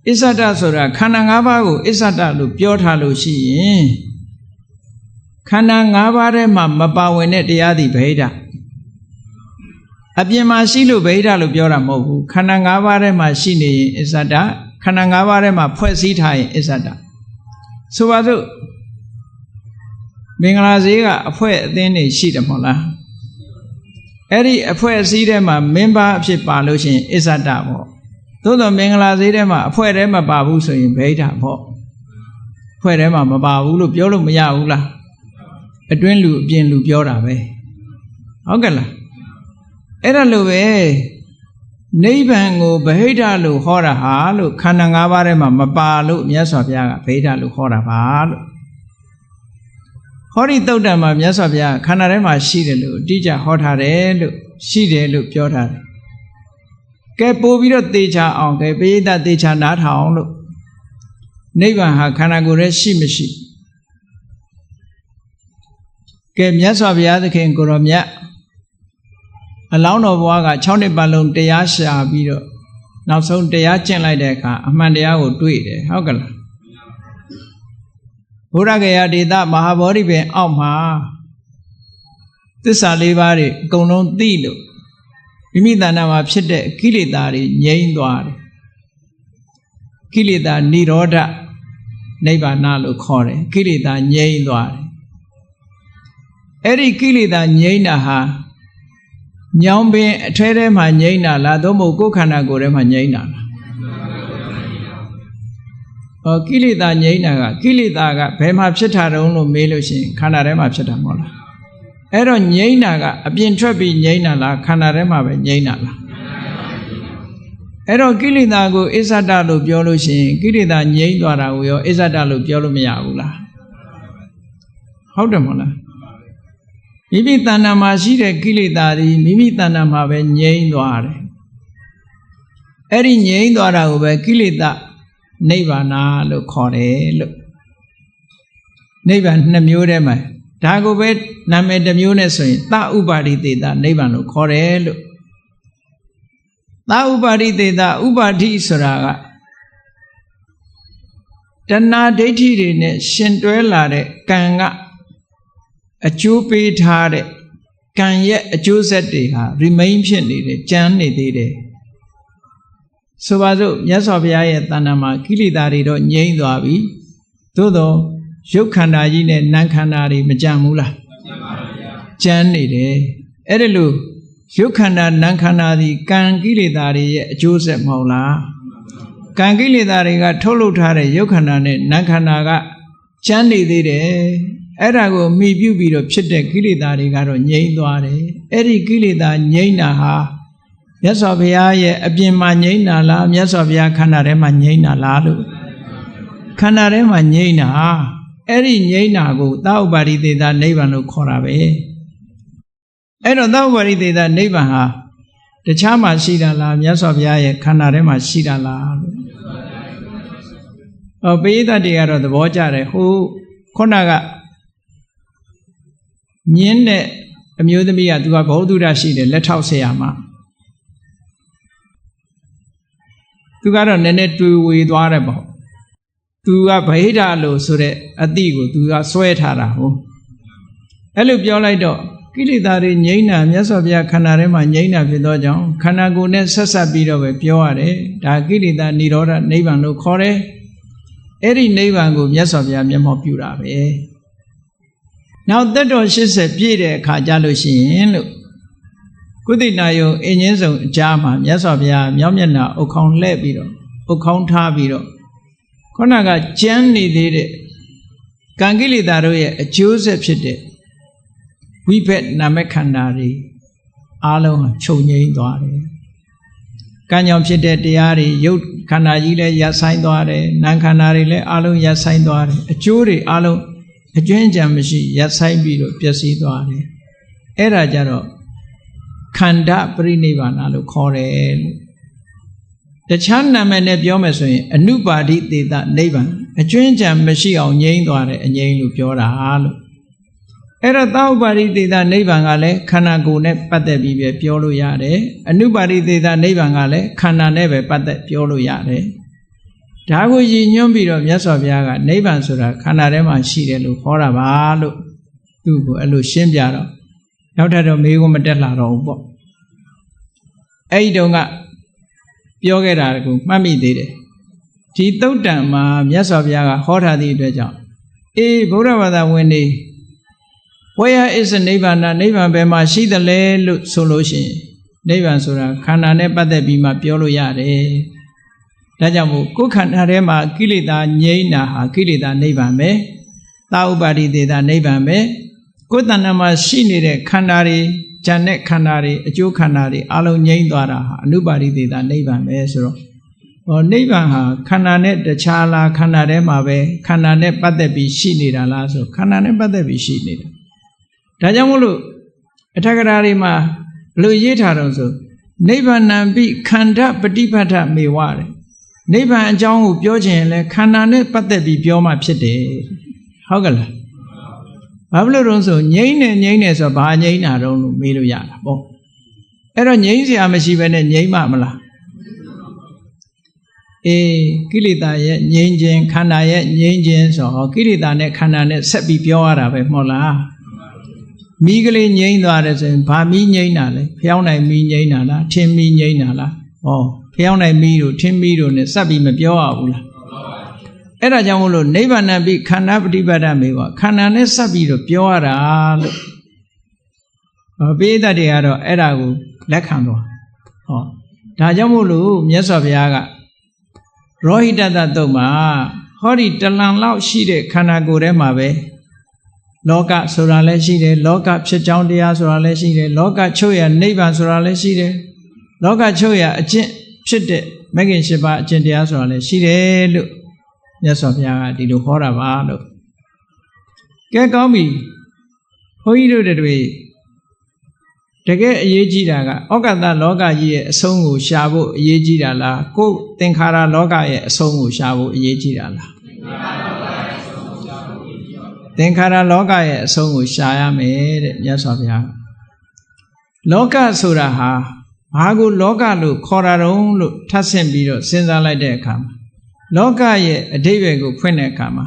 အစ္ဆတဆိုတာခန္ဓာ၅ပါးကိုအစ္ဆတလို့ပြောထားလို့ရှိရင်ခန္ဓာ၅ပါးထဲမှာမပါဝင်တဲ့တရားသည်ဗဟိတအပြင်မှာရှိလို့ဗဟိတလို့ပြောတာမဟုတ်ဘူးခန္ဓာ၅ပါးထဲမှာရှိနေရင်အစ္ဆတခန္ဓာ၅ပါးထဲမှာဖွဲ့စည်းထားရင်အစ္ဆတဆိုပါစို့မင်္ဂလာဈေးကအဖွဲ့အသင်းတွေရှိတယ်မဟုတ်လားအဲ့ဒီအဖွဲ့အစည်းထဲမှာမင်းဘာအဖြစ်ပါလို့ရှိရင်အစ္ဆတပေါ့သို့တော့မင်္ဂလာဈေးထဲမှာအဖွဲ့ထဲမှာပါဘူးဆိုရင်ဗဟိတပေါ့အဖွဲ့ထဲမှာမပါဘူးလို့ပြောလို့မရဘူးလားအတွင်းလူအပြင်လူပြောတာပဲဟုတ်ကဲ့လားအဲ့ဒါလိုပဲနိဗ္ဗာန်ကိုဗဟိတလို့ဟောတာဟာလို့ခန္ဓာ၅ပါးထဲမှာမပါလို့မြတ်စွာဘုရားကဗဟိတလို့ဟောတာပါလို့ဟောဒီသုတ္တံမှာမြတ်စွာဘုရားခန္ဓာထဲမှာရှိတယ်လို့အတိအကျဟောထားတယ်လို့ရှိတယ်လို့ပြောထားတယ်ကဲပို့ပြီးတော့သေချာအောင်ကဲပိဋကသေချာနားထောင်လို့နိဗ္ဗာန်ဟာခန္ဓာကိုယ်ရဲ့ရှိမရှိကဲမြတ်စွာဘုရားသခင်ကိုရောမြတ်အလောင်းတော်ဘွားက6နှစ်ပတ်လုံးတရားရှာပြီးတော့နောက်ဆုံးတရားကျင့်လိုက်တဲ့အခါအမှန်တရားကိုတွေ့တယ်ဟုတ်ကလားဘုရားဂယာဒေသမဟာဗောဓိပင်အောက်မှာသစ္စာ၄ပါးတွေအကုန်လုံးသိလို့မိမိတဏ္ဍာမှာဖြစ်တဲ့ကိလေသာတွေငြိမ်းသွားတယ်ကိလေသာនិရောဓနိဗ္ဗာန်လို့ခေါ်တယ်ကိလေသာငြိမ်းသွားတယ်အဲ့ဒီကိလေသာငြိမ်းတာဟာညောင်ပင်အထဲထဲမှာငြိမ်းတာလားသို့မဟုတ်ကိုယ်ခန္ဓာကိုယ်ထဲမှာငြိမ်းတာလားကိလေသာငြိမ်းတာကကိလေသာကဘယ်မှာဖြစ်တာတုံးလို့မေးလို့ရှိရင်ခန္ဓာထဲမှာဖြစ်တာမဟုတ်လားအဲ့တော့ငြိမ်းတာကအပြင်ထွက်ပြီးငြိမ်းတာလားခန္ဓာထဲမှာပဲငြိမ်းတာလားအဲ့တော့ကိလေသာကိုအစ္ဆတလို့ပြောလို့ရှိရင်ကိလေသာငြိမ်းသွားတာကိုရောအစ္ဆတလို့ပြောလို့မရဘူးလားဟုတ်တယ်မဟုတ်လားမိမိတဏ္ဍာမှာရှိတဲ့ကိလေသာတွေမိမိတဏ္ဍာမှာပဲငြိမ်းသွားတယ်အဲ့ဒီငြိမ်းသွားတာကိုပဲကိလေသာနိဗ္ဗာန်လို့ခေါ်တယ်လို့နိဗ္ဗာန်2မျိုးတည်းမှာဒါကိုပဲနာမည်တစ်မျိုးနဲ့ဆိုရင်သဥပါရိသေသနိဗ္ဗာန်လို့ခေါ်တယ်လို့သဥပါရိသေသဥပါတိဆိုတာကတဏှာဒိဋ္ဌိတွေနဲ့ရှင်တွဲလာတဲ့ကံကအကျိုးပေးထားတဲ့ကံရဲ့အကျိုးဆက်တွေဟာ remain ဖြစ်နေတယ်ကြမ်းနေသေးတယ်ဆိုပါစို့မြတ်စွာဘုရားရဲ့တဏ္ဍာမှာကိလေသာတွေတော့ငြိမ်းသွားပြီသို့တော့ရုပ်ခန္ဓာကြီးနဲ့နာမ်ခန္ဓာတွေမကြံဘူးလားကြမ်းနေတယ်အဲ့ဒါလို့ရုပ်ခန္ဓာနာမ်ခန္ဓာဒီကံကိလေသာတွေရဲ့အကျိုးဆက်မဟုတ်လားကံကိလေသာတွေကထုတ်လုပ်ထားတဲ့ရုပ်ခန္ဓာနဲ့နာမ်ခန္ဓာကကြမ်းနေသေးတယ်အဲ့ဒါကိုမိပြုပြီးတော့ဖြစ်တဲ့ကိလေသာတွေကတော့ငြိမ်းသွားတယ်အဲ့ဒီကိလေသာငြိမ်းတာဟာမြတ်စွာဘုရားရဲ့အပြင်မှာငြိမ်းတာလားမြတ်စွာဘုရားခန္ဓာထဲမှာငြိမ်းတာလားလို့ခန္ဓာထဲမှာငြိမ်းတာအဲ့ဒီငြိမ်းတာကိုသဥပါရိသေသနိဗ္ဗာန်လို့ခေါ်တာပဲအဲ့တော့သဥပါရိသေသနိဗ္ဗာန်ဟာတခြားမှာရှိတာလားမြတ်စွာဘုရားရဲ့ခန္ဓာထဲမှာရှိတာလားလို့ပိဋကတွေကတော့သဘောကျတယ်ဟိုခုနကမြင်းတဲ့အမျိုးသမီးကသူကဘုဒ္ဓရရှိတယ်လက်ထောက်ဆရာမှာသူကတော့နည်းနည်းတွေးဝေသွားတယ်ပေါ့သူကဗဟိတလို့ဆိုတဲ့အတိကိုသူကဆွဲထားတာဟုတ်အဲ့လိုပြောလိုက်တော့ကိလေသာတွေငြိမ်းတာမြတ်စွာဘုရားခန္ဓာထဲမှာငြိမ်းတာဖြစ်သောကြောင့်ခန္ဓာကိုယ်နဲ့ဆက်ဆက်ပြီးတော့ပဲပြောရတယ်ဒါကိလေသာនិရောဓနိဗ္ဗာန်လို့ခေါ်တယ်အဲ့ဒီနိဗ္ဗာန်ကိုမြတ်စွာဘုရားမျက်မှောက်ပြုတာပဲ နောက်သက်တော်80ပြည့်တဲ့အခါကြလို့ရှိရင်လို့ကုသိနာယုံအင်းချင်းဆုံးအကြားမှာမြတ်စွာဘုရားမြောက်မျက်နှာအုတ်ခေါင်းလှည့်ပြီးတော့အုတ်ခေါင်းထားပြီးတော့ခုနကကြမ်းနေသေးတဲ့ကံကိလေသာတို့ရဲ့အကျိုးဆက်ဖြစ်တဲ့ဝိဘက်နာမခန္ဓာတွေအားလုံးဟာချုပ်ငြိမ်းသွားတယ်။ကံကြောင့်ဖြစ်တဲ့တရားတွေရုပ်ခန္ဓာကြီးလည်းရပ်ဆိုင်သွားတယ်။နာမ်ခန္ဓာတွေလည်းအားလုံးရပ်ဆိုင်သွားတယ်။အကျိုးတွေအားလုံးအကျွင်းကြံမရှိရပ်ဆိုင်ပြီးတော့ပျက်စီးသွားတယ်။အဲ့ဒါကြတော့ခန္ဓာပရိနိဗ္ဗာန်လို့ခေါ်တယ်လို့တခြားနာမည်နဲ့ပြောမယ်ဆိုရင်အနုပါတိသေတနိဗ္ဗာန်အကျွင်းကြံမရှိအောင်ငြိမ်းသွားတဲ့အငြိမ်းလို့ပြောတာလို့အဲ့တော့သောဥပါရိသေတနိဗ္ဗာန်ကလည်းခန္ဓာကိုယ်နဲ့ပတ်သက်ပြီးပဲပြောလို့ရတယ်အနုပါရိသေတနိဗ္ဗာန်ကလည်းခန္ဓာနဲ့ပဲပတ်သက်ပြောလို့ရတယ်ဒါကိုရည်ညွှန်းပြီးတော့မြတ်စွာဘုရားကနိဗ္ဗာန်ဆိုတာခန္ဓာထဲမှာရှိတယ်လို့ခေါ်တာပါလို့သူ့ကိုအဲ့လိုရှင်းပြတော့နောက်ထပ်တော့မေးခွန်းမတက်လာတော့ဘူးပေါ့အဲ့ဒီတုန်းကပြောခဲ့တာကိုမှတ်မိသေးတယ်ဒီသုတ်တံမှာမြတ်စွာဘုရားကဟောထားသည့်အတွက်ကြောင့်ဗုဒ္ဓဘာသာဝင်တွေWhere is the နိဗ္ဗာန်နိဗ္ဗာန်ဘယ်မှာရှိသလဲလို့ဆိုလို့ရှိရင်နိဗ္ဗာန်ဆိုတာခန္ဓာနဲ့ပတ်သက်ပြီးမှပြောလို့ရတယ်ဒါကြောင့်မို့ကိုယ်ခန္ဓာထဲမှာကိလေသာငြိမ်းတာဟာကိလေသာနိဗ္ဗာန်ပဲသာဥပါတိသေတာနိဗ္ဗာန်ပဲကိုယ်တဏ္ဍာမှာရှိနေတဲ့ခန္ဓာတွေဉာဏ်နဲ့ခန္ဓာတွေအကျိုးခန္ဓာတွေအလုံးငြိမ်းသွားတာဟာအနုပါတိသေတာနိဗ္ဗာန်ပဲဆိုတော့နိဗ္ဗာန်ဟာခန္ဓာနဲ့တခြားလားခန္ဓာထဲမှာပဲခန္ဓာနဲ့ပတ်သက်ပြီးရှိနေတာလားဆိုခန္ဓာနဲ့ပတ်သက်ပြီးရှိနေတာဒါကြောင့်မို့လို့အထက်ကရာတွေမှာဘလို့ရေးထားတော့ဆိုနိဗ္ဗာန်ပိခန္ဓာပฏิပတ္ထမေဝတဲ့နိဗ္ဗာန်အကြောင်းကိုပြောချင်ရင်လည်းခန္ဓာနဲ့ပတ်သက်ပြီးပြောမှဖြစ်တယ်ဟုတ်ကလားဘာလို့လို့ဆိုငြိမ့်နေဆိုဘာငြိမ့်တာတော့လို့မေးလို့ရတာပေါ့အဲ့တော့ငြိမ့်စရာမရှိဘဲနဲ့ငြိမ့်မှမလားကိလေသာရဲ့ငြိမ့်ခြင်းခန္ဓာရဲ့ငြိမ့်ခြင်းဆိုတော့ကိလေသာနဲ့ခန္ဓာနဲ့ဆက်ပြီးပြောရတာပဲမဟုတ်လားမီးကလေးငြိမ့်သွားတယ်ဆိုရင်ဘာမီးငြိမ့်တာလဲဖျောင်းနိုင်မီးငြိမ့်တာလားထင်းမီးငြိမ့်တာလားဖျောင်းနိုင်မီးတို့ထင်းမီးတို့နဲ့ဆက်ပြီးမပြောရဘူးလားအဲ့ဒါကြောင့်မို့လို့နိဗ္ဗာန်ပိခန္ဓာပฏิပတ္တမေဝခန္ဓာနဲ့ဆက်ပြီးတော့ပြောရတာလို့ပိဋကတ်တွေကတော့အဲ့ဒါကိုလက်ခံသွားဒါကြောင့်မို့လို့မြတ်စွာဘုရားကရောဟိတတသုတ်မှာဟောဒီတလန်လောက်ရှိတဲ့ခန္ဓာကိုယ်ထဲမှာပဲလောကဆိုတာလည်းရှိတယ်လောကဖြစ်ကြောင်းတရားဆိုတာလည်းရှိတယ်လောကချုပ်ရနိဗ္ဗာန်ဆိုတာလည်းရှိတယ်လောကချုပ်ရအကျင့်ဖြစ်တဲ့မဂ္ဂင်၈ပါးအကျင့်တရားဆိုတာလည်းရှိတယ်လို့မြတ်စွာဘုရားကဒီလိုဟောတာပါလို့ကဲကောင်းပြီဘုန်းကြီးတို့တွေတကယ်အရေးကြီးတာကဩကတလောကကြီးရဲ့အဆုံးကိုရှာဖို့အရေးကြီးတာလားကိုယ်သင်္ခါရလောကရဲ့အဆုံးကိုရှာဖို့အရေးကြီးတာလားသင်္ခါရလောကရဲ့အဆုံးကိုရှာရမယ်တဲ့မြတ်စွာဘုရားလောကဆိုတာဟာဘာကိုလောကလို့ခေါ်တာတုံးလို့ထပ်ဆင့်ပြီးတော့စဉ်းစားလိုက်တဲ့အခါမှာလောကရဲ့အဓိပ္ပာယ်ကိုဖွင့်တဲ့အခါမှာ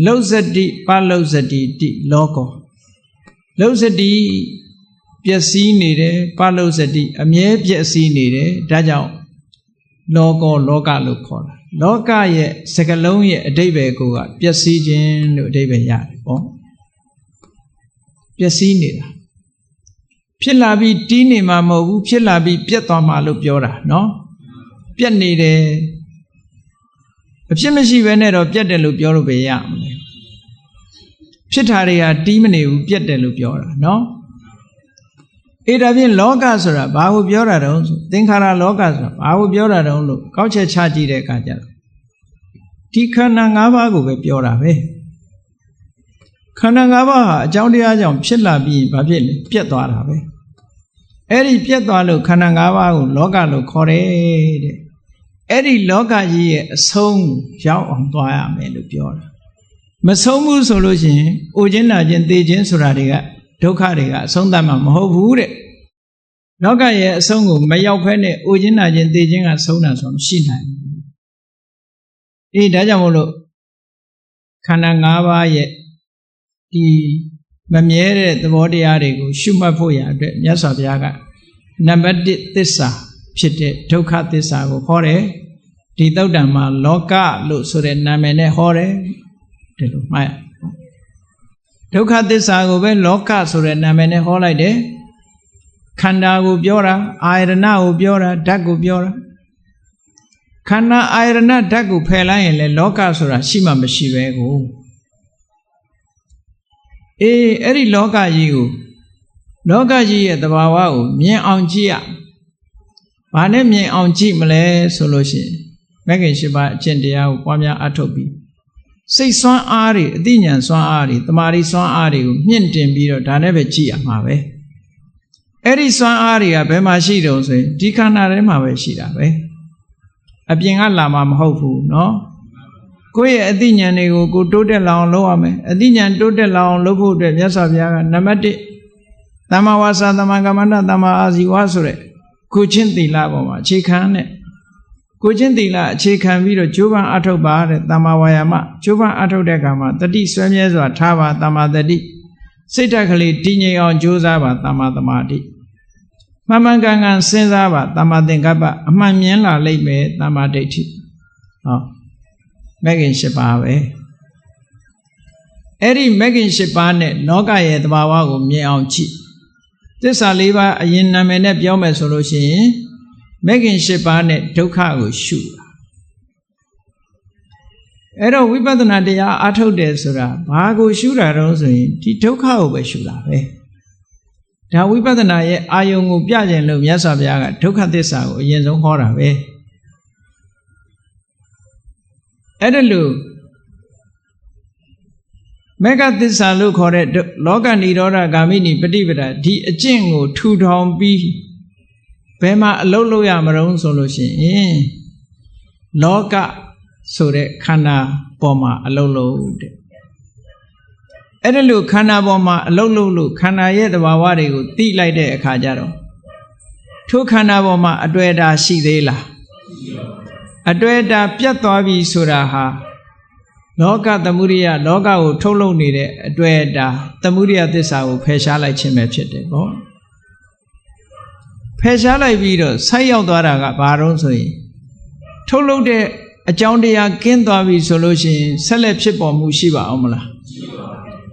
လုဇတိပလုဇတိတိလောကောလုဇတိပျက်စီးနေတယ်ပလုဇတိအမြဲပျက်စီးနေတယ်ဒါကြောင့်လောကောလောကလို့ခေါ်တာလောကရဲ့စကလုံးရဲ့အဓိပ္ပာယ်ကိုကပျက်စီးခြင်းလို့အဓိပ္ပာယ်ရတယ်ပေါ့ပျက်စီးနေတာဖြစ်လာပြီးတီးနေမှာမဟုတ်ဘူးဖြစ်လာပြီးပြတ်သွားမှာလို့ပြောတာနော်ပြတ်နေတယ်အဖြစ်မရှိဘဲနဲ့တော့ပြတ်တယ်လို့ပြောလို့ပဲရမလဲဖြစ်တာတွေကတီးမနေဘူးပြတ်တယ်လို့ပြောတာနော်ဒါဖြင့်လောကဆိုတာဘာကိုပြောတာတုံးဆိုသင်္ခါရလောကဆိုတာဘာကိုပြောတာတုံးလို့ကောက်ချက်ချကြည့်တဲ့အခါကျတော့ဒီခန္ဓာ၅ပါးကိုပဲပြောတာပဲခန္ဓာ၅ပါးဟာအကြောင်းတရားကြောင့်ဖြစ်လာပြီးဘာဖြစ်လဲပြတ်သွားတာပဲအဲ့ဒီပြတ်သွားလို့ခန္ဓာ၅ပါးကိုလောကလို့ခေါ်တယ်တဲ့အဲ့ဒီလောကကြီးရဲ့အဆုံးရောက်အောင်သွားရမယ်လို့ပြောတာမဆုံးဘူးဆိုလို့ရှိရင်အိုခြင်းနာခြင်းသေခြင်းဆိုတာတွေကဒုက္ခတွေကအဆုံးသတ်မှာမဟုတ်ဘူးတဲ့လောကရဲ့အဆုံးကိုမရောက်ဖဲနဲ့အိုခြင်းနာခြင်းသေခြင်းကဆုံးတာဆိုမရှိနိုင်ဘူးဒါကြောင့်မို့လို့ခန္ဓာ၅ပါးရဲ့ဒီမမြဲတဲ့သဘောတရားတွေကိုရှုမှတ်ဖို့ရအတွက်မြတ်စွာဘုရားကနံပါတ်1သစ္စာဖြစ်တဲ့ဒုက္ခသစ္စာကိုဟောတယ်ဒီသုတ်တံမှာလောကလို့ဆိုတဲ့နာမည်နဲ့ဟောတယ်ဒီလိုမှတ် ဒုက္ခသစ္စာကိုပဲလောကဆိုတဲ့နာမည်နဲ့ဟောလိုက်တယ်ခန္ဓာကိုပြောတာအာယတနာကိုပြောတာဓာတ်ကိုပြောတာခန္ဓာအာယတနာဓာတ်ကိုဖယ်လိုက်ရင်လေလောကဆိုတာရှိမှမရှိပဲကိုအဲ့ဒီလောကကြီးကိုလောကကြီးရဲ့သဘာဝကိုမြင်အောင်ကြည့်ရဘာနဲ့မြင်အောင်ကြည့်မလဲဆိုလို့ရှိရင်မဂ္ဂင်၈ပါးအကျင့်တရားကိုပွားများအထောက်ပြီးစိတ်ဆွမ်းအားတွေအသိဉာဏ်ဆွမ်းအားတွေတမာရီဆွမ်းအားတွေကိုမြင့်တင်ပြီးတော့ဒါနဲ့ပဲကြည့်ရမှာပဲအဲ့ဒီဆွမ်းအားတွေကဘယ်မှာရှိတုံးဆိုရင်ဒီခန္ဓာထဲမှာပဲရှိတာပဲအပြင်ကလာမှာမဟုတ်ဘူးเนาะကိုယ့်ရဲ့အသိဉာဏ်တွေကိုကိုတိုးတက်လာအောင်လုပ်ရမယ်အသိဉာဏ်တိုးတက်လာအောင်လုပ်ဖို့အတွက်မြတ်စွာဘုရားကနံပါတ်1သမ္မာဝါစာသမ္မာကမ္မန္တသမ္မာအာဇီဝဆိုတဲ့ကိုချင်းသီလပေါ်မှာအခြေခံတဲ့ကိုချင်းသီလအခြေခံပြီးတော့ကြိုးပမ်းအထောက်ပါတဲ့သမ္မာဝါယာမကြိုးပမ်းအထောက်တဲ့အခါမှာတတိဆွဲမြဲစွာထားပါသမ္မာတတိစိတ်ဓာတ်ကလေးတည်ငြိမ်အောင်ကြိုးစားပါသမ္မာသမာဓိမှန်မှန်ကန်ကန်စဉ်းစားပါသမ္မာသင်္ကပ္ပအမှန်မြင်လာလိမ့်မယ်သမ္မာဒိဋ္ဌိဟောမဂ္ဂင်၈ပါးပဲအဲ့ဒီမဂ္ဂင်၈ပါးနဲ့လောကရဲ့သဘာဝကိုမြင်အောင်ကြည့်သစ္စာ၄ပါးအရင်နာမည်နဲ့ပြောမယ်ဆိုလို့ရှိရင်မဂ္ဂင်၈ပါးနဲ့ဒုက္ခကိုရှုတာအဲ့တော့ဝိပဿနာတရားအားထုတ်တယ်ဆိုတာဘာကိုရှုတာတော့ဆိုရင်ဒီဒုက္ခကိုပဲရှုတာပဲဒါဝိပဿနာရဲ့အာယုံကိုပြခြင်းလို့မြတ်စွာဘုရားကဒုက္ခသစ္စာကိုအရင်ဆုံးဟောတာပဲအဲ့ဒါလို့မေဃသစ္စာလို့ခေါ်တဲ့လောကနိရောဓဂာမိနိပฏิပဒါဒီအကျင့်ကိုထူထောင်ပြီးဘယ်မှာအလုပ်လုပ်ရမလို့ဆိုလို့ရှိရင်လောကဆိုတဲ့ခန္ဓာပေါ်မှာအလုပ်လုပ်တဲ့အဲ့ဒါလို့ခန္ဓာပေါ်မှာအလုပ်လုပ်လို့ခန္ဓာရဲ့သဘာဝတွေကိုသိလိုက်တဲ့အခါကျတော့ထိုခန္ဓာပေါ်မှာအတွေ့အတာရှိသေးလားအတွေ့အတာပြတ်သွားပြီဆိုတာဟာလောကသမုဒိယလောကကိုထုတ်လုပ်နေတဲ့အတွေ့အတာသမုဒိယသစ္စာကိုဖယ်ရှားလိုက်ခြင်းပဲဖြစ်တယ်ပေါ့ဖယ်ရှားလိုက်ပြီးတော့ဆိုက်ရောက်သွားတာကဘာတော့ဆိုရင်ထုတ်လုပ်တဲ့အကြောင်းတရားကင်းသွားပြီဆိုလို့ရှိရင်ဆက်လက်ဖြစ်ပေါ်မှုရှိပါအောင်မလား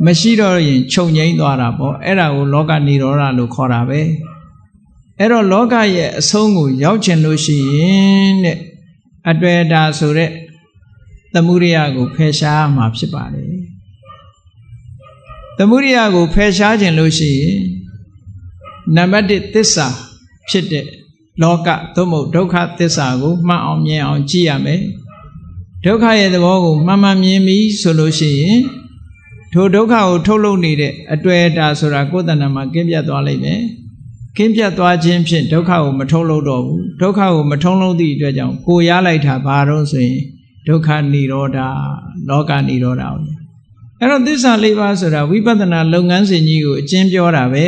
မရှိတော့ရင်ချုပ်ငိမ့်သွားတာပေါ့အဲ့ဒါကိုလောကနိရောဓလို့ခေါ်တာပဲအဲ့တော့လောကရဲ့အဆုံးကိုရောက်ချင်လို့ရှိရင်တဲ့အတွေ့အတာဆိုတဲ့သမုဒိယကိုဖယ်ရှားမှာဖြစ်ပါတယ်သမုဒိယကိုဖယ်ရှားခြင်းလို့ရှိရင်နံပါတ်1သစ္စာဖြစ်တဲ့လောကသို့မဟုတ်ဒုက္ခသစ္စာကိုမှန်အောင်မြင်အောင်ကြည့်ရမယ်ဒုက္ခရဲ့သဘောကိုမှန်မှန်မြင်ပြီဆိုလို့ရှိရင်ထိုဒုက္ခကိုထုတ်လုပ်နေတဲ့အတွေ့အတာဆိုတာကိုယ်တဏ္ဍာမှာကင်းပြတ်သွားလိမ့်မယ်ကင်းပြတ်သွားခြင်းဖြင့်ဒုက္ခကိုမထုတ်လုပ်တော့ဘူးဒုက္ခကိုမထုတ်လုပ်သည့်အတွက်ကြောင့်ကိုရလိုက်တာဘာတော့ဆိုရင်ဒုက္ခនិရောဓလောကនិရောဓအဲ့တော့သစ္စာ၄ပါးဆိုတာဝိပဿနာလုပ်ငန်းစဉ်ကြီးကိုအကျဉ်းပြောတာပဲ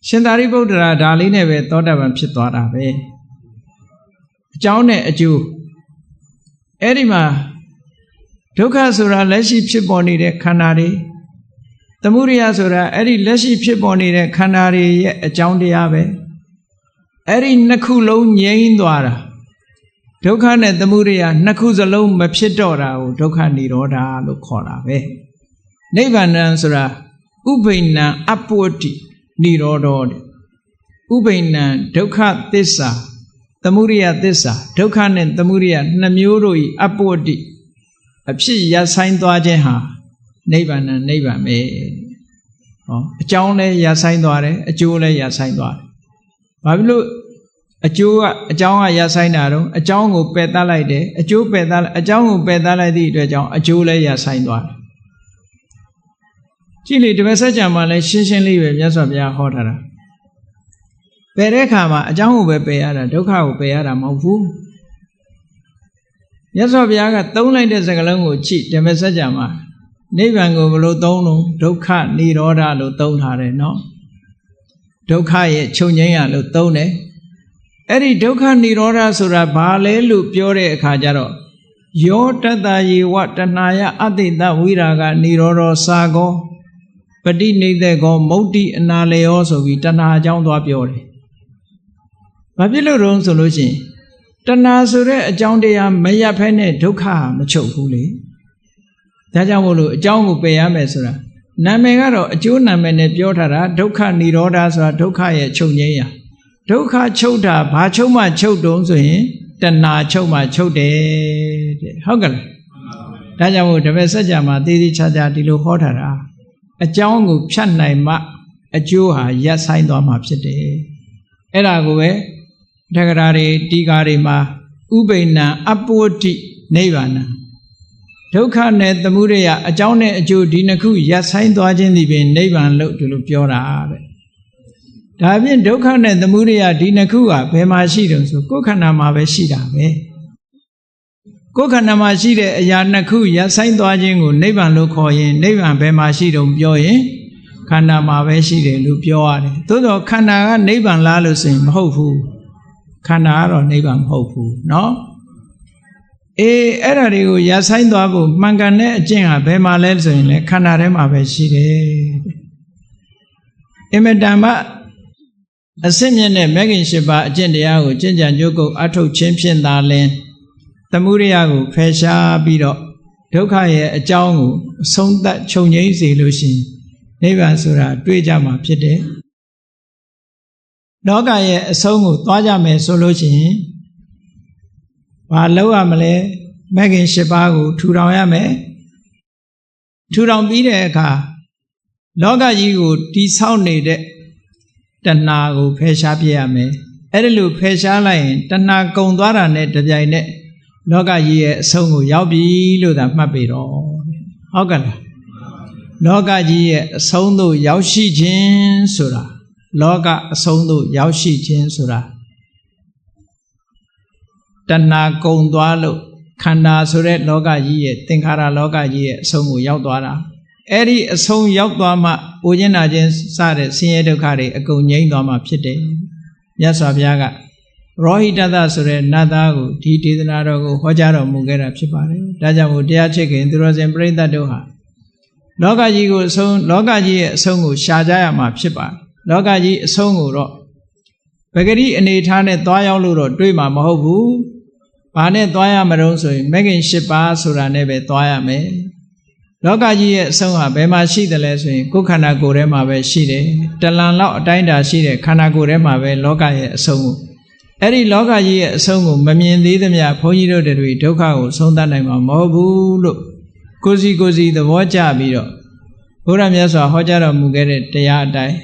ရှင်သာရိပုတ္တရာဒါလေးနဲ့ပဲသောတာပန်ဖြစ်သွားတာပဲအကြောင်းနဲ့အကျိုးအဲ့ဒီမှာဒုက္ခဆိုတာလက်ရှိဖြစ်ပေါ်နေတဲ့ခန္ဓာတွေသမုဒိယဆိုတာအဲ့ဒီလက်ရှိဖြစ်ပေါ်နေတဲ့ခန္ဓာတွေရဲ့အကြောင်းတရားပဲအဲ့ဒီနှစ်ခုလုံးငြိမ်းသွားတာဒုက္ခနဲ့သမုဒိယနှစ်ခုစလုံးမဖြစ်တော့တာကိုဒုက္ခនិရောဓလို့ခေါ်တာပဲနိဗ္ဗာန်ဆိုတာဥပိ္ပဏံအပ္ပဝတ္တိនិရောဓတဲ့ဥပိ္ပဏံဒုက္ခသစ္စာသမုဒိယသစ္စာဒုက္ခနဲ့သမုဒိယနှစ်မျိုးတို့၏အပ္ပဝတ္တိအဖြစ်ရဆိုင်သွားခြင်းဟာနိဗ္ဗာန်နိဗ္ဗာန်ပဲဟောအကြောင်းလည်းရဆိုင်သွားတယ်အကျိုးလည်းရဆိုင်သွားတယ်ဘာဖြစ်လို့အကျိုးကအကြောင်းကရဆိုင်တာတော့အကြောင်းကိုပယ်တတ်လိုက်တယ်အကျိုးပယ်တတ်အကြောင်းကိုပယ်တတ်လိုက်သည့်အတွက်ကြောင့်အကျိုးလည်းရဆိုင်သွားတယ်ကြည့်လေတပည့်ဆက်ကြမှာလည်းရှင်းရှင်းလေးပဲမြတ်စွာဘုရားဟောထားတာပယ်တဲ့အခါမှာအကြောင်းကိုပဲပယ်ရတာဒုက္ခကိုပယ်ရတာမဟုတ်ဘူးမြတ်စွာဘုရားကသုံးလိုက်တဲ့စကားလုံးကိုကြည့်ဓမ္မစကြာမှာနိဗ္ဗာန်ကိုဘယ်လိုသုံးလို့ဒုက္ခនិရောဓလို့သုံးထားတယ်နော်ဒုက္ခရဲ့ချုပ်ငြိမ်းရလို့သုံးတယ်အဲ့ဒီဒုက္ခនិရောဓဆိုတာဘာလဲလို့ပြောတဲ့အခါကျတော့ယောတတ္တယေဝတဏှာယအတိတဝိရာဂនិရောဓစာကောပฏิနိဒေကောမုတ်တိအနာလေယောဆိုပြီးတဏှာအကြောင်းသွားပြောတယ်ဘာဖြစ်လို့တုံးဆိုလို့ရှိရင်တဏှာဆိုတဲ့အကြောင်းတရားမရပ်ဖဲနဲ့ဒုက္ခမချုပ်ဘူးလေတ ဒါကြောင့်မို့လို့အကြောင်းကိုပယ်ရမယ်ဆိုတာနာမည်ကတော့အကျိုးနာမည်နဲ့ပြောထားတာဒုက္ခនិရောဓဆိုတာဒုက္ခရဲ့ချုပ်ငြိမ်းရာဒုက္ခချုပ်တာဘာချုပ်မှချုပ်တုံးဆိုရင်တဏှာချုပ်မှချုပ်တယ်တဲ့ဟုတ်ကဲ့ဒါကြောင့်မို့တပည့်စัจ जा မှာသေးသေးချာချာဒီလိုဟောထားတာအကြောင်းကိုဖြတ်နိုင်မှအကျိုးဟာရပ်ဆိုင်သွားမှာဖြစ်တယ်အဲ့ဒါကိုပဲတက္ကရာတွေတီကာတွေမှာဥပိ္ပဏအပ္ပဝတ္တိနိဗ္ဗာန်ဒုက္ခနဲ့သမုဒယအကြောင်းနဲ့အကျိုးဒီနှစ်ခုရပ်ဆိုင်သွားခြင်းဒီပင်နိဗ္ဗာန်လို့ဒီလိုပြောတာတဲ့ဒါဖြင့်ဒုက္ခနဲ့သမုဒယဒီနှစ်ခုကဘယ်မှာရှိတုံဆိုကိုယ်ခန္ဓာမှာပဲရှိတာပဲကိုယ်ခန္ဓာမှာရှိတဲ့အရာနှစ်ခုရပ်ဆိုင်သွားခြင်းကိုနိဗ္ဗာန်လို့ခေါ်ရင်နိဗ္ဗာန်ဘယ်မှာရှိတုံပြောရင်ခန္ဓာမှာပဲရှိတယ်လို့ပြောရတယ်သို့တော့ခန္ဓာကနိဗ္ဗာန်လားလို့ဆိုရင်မဟုတ်ဘူးခန္ဓာကတော့နိဗ္ဗာန်မဟုတ်ဘူးเนาะအဲ့ဒါတွေကိုရပ်ဆိုင်သွားဖို့မှန်ကန်တဲ့အကျင့်ဟာဘယ်မှာလဲဆိုရင်လေခန္ဓာထဲမှာပဲရှိတယ်အင်မတန်မှအစစ်မြင့်တဲ့မဂ္ဂင်၈ပါးအကျင့်တရားကိုကျင့်ကြံကြိုးကုပ်အထုတ်ခြင်းဖြင့်သာလင်သမုဒယကိုဖယ်ရှားပြီးတော့ဒုက္ခရဲ့အကြောင်းကိုအဆုံးသတ်ချုပ်ငြိမ်းစေလို့ရှိရင်နိဗ္ဗာန်ဆိုတာတွေ့ကြမှာဖြစ်တယ်လောကရဲ့အဆုံးကိုသွားကြမယ်ဆိုလို့ရှိရင်ဘာလုပ်ရမလဲမဂ္ဂင်၈ပါးကိုထူထောင်ရမယ်ထူထောင်ပြီးတဲ့အခါလောကကြီးကိုတိဆောက်နေတဲ့တဏှာကိုဖယ်ရှားပြရမယ်အဲ့ဒီလိုဖယ်ရှားလိုက်ရင်တဏှာကုန်သွားတာနဲ့တပြိုင်နက်လောကကြီးရဲ့အဆုံးကိုရောက်ပြီလို့သာမှတ်ပေတော့ဟုတ်ကဲ့လားလောကကြီးရဲ့အဆုံးသို့ရောက်ရှိခြင်းဆိုတာလောကအဆုံးသို့ရောက်ရှိခြင်းဆိုတာတဏှာကုန်သွားလို့ခန္ဓာဆိုတဲ့လောကကြီးရဲ့သင်္ခါရလောကကြီးရဲ့အဆုံးကိုရောက်သွားတာအဲ့ဒီအဆုံးရောက်သွားမှအိုခြင်းနာခြင်းစတဲ့ဆင်းရဲဒုက္ခတွေအကုန်ငြိမ်းသွားမှဖြစ်တယ်မြတ်စွာဘုရားကရောဟိတသဆိုတဲ့နတ်သားကိုဒီဒေသနာတော်ကိုဟောကြားတော်မူခဲ့တာဖြစ်ပါတယ်ဒါကြောင့်မို့တရားချစ်ခင်သူတော်စင်ပရိသတ်တို့ဟာလောကကြီးကိုအဆုံးလောကကြီးရဲ့အဆုံးကိုရှာကြရမှာဖြစ်ပါတယ်လောကကြီးအဆုံးကိုတော့ပဂရိအနေထားနဲ့သွားရောက်လို့တော့တွေးမှာမဟုတ်ဘူးဘာနဲ့သွားရမလို့ဆိုရင်မဂ္ဂင်၈ပါးဆိုတာနဲ့ပဲသွားရမယ်လောကကြီးရဲ့အဆုံးဟာဘယ်မှာရှိတယ်လဲဆိုရင်ကိုယ်ခန္ဓာကိုယ်ထဲမှာပဲရှိတယ်တလန်လောက်အတိုင်းတာရှိတဲ့ခန္ဓာကိုယ်ထဲမှာပဲလောကရဲ့အဆုံးကိုအဲ့ဒီလောကကြီးရဲ့အဆုံးကိုမမြင်သေးသမျှဘုန်းကြီးတို့တွေဒုက္ခကိုဆုံးသတ်နိုင်မှာမဟုတ်ဘူးလို့ကိုစီသဘောကျပြီးတော့ဘုရားမြတ်စွာဟောကြားတော်မူခဲ့တဲ့တရားအတိုင်း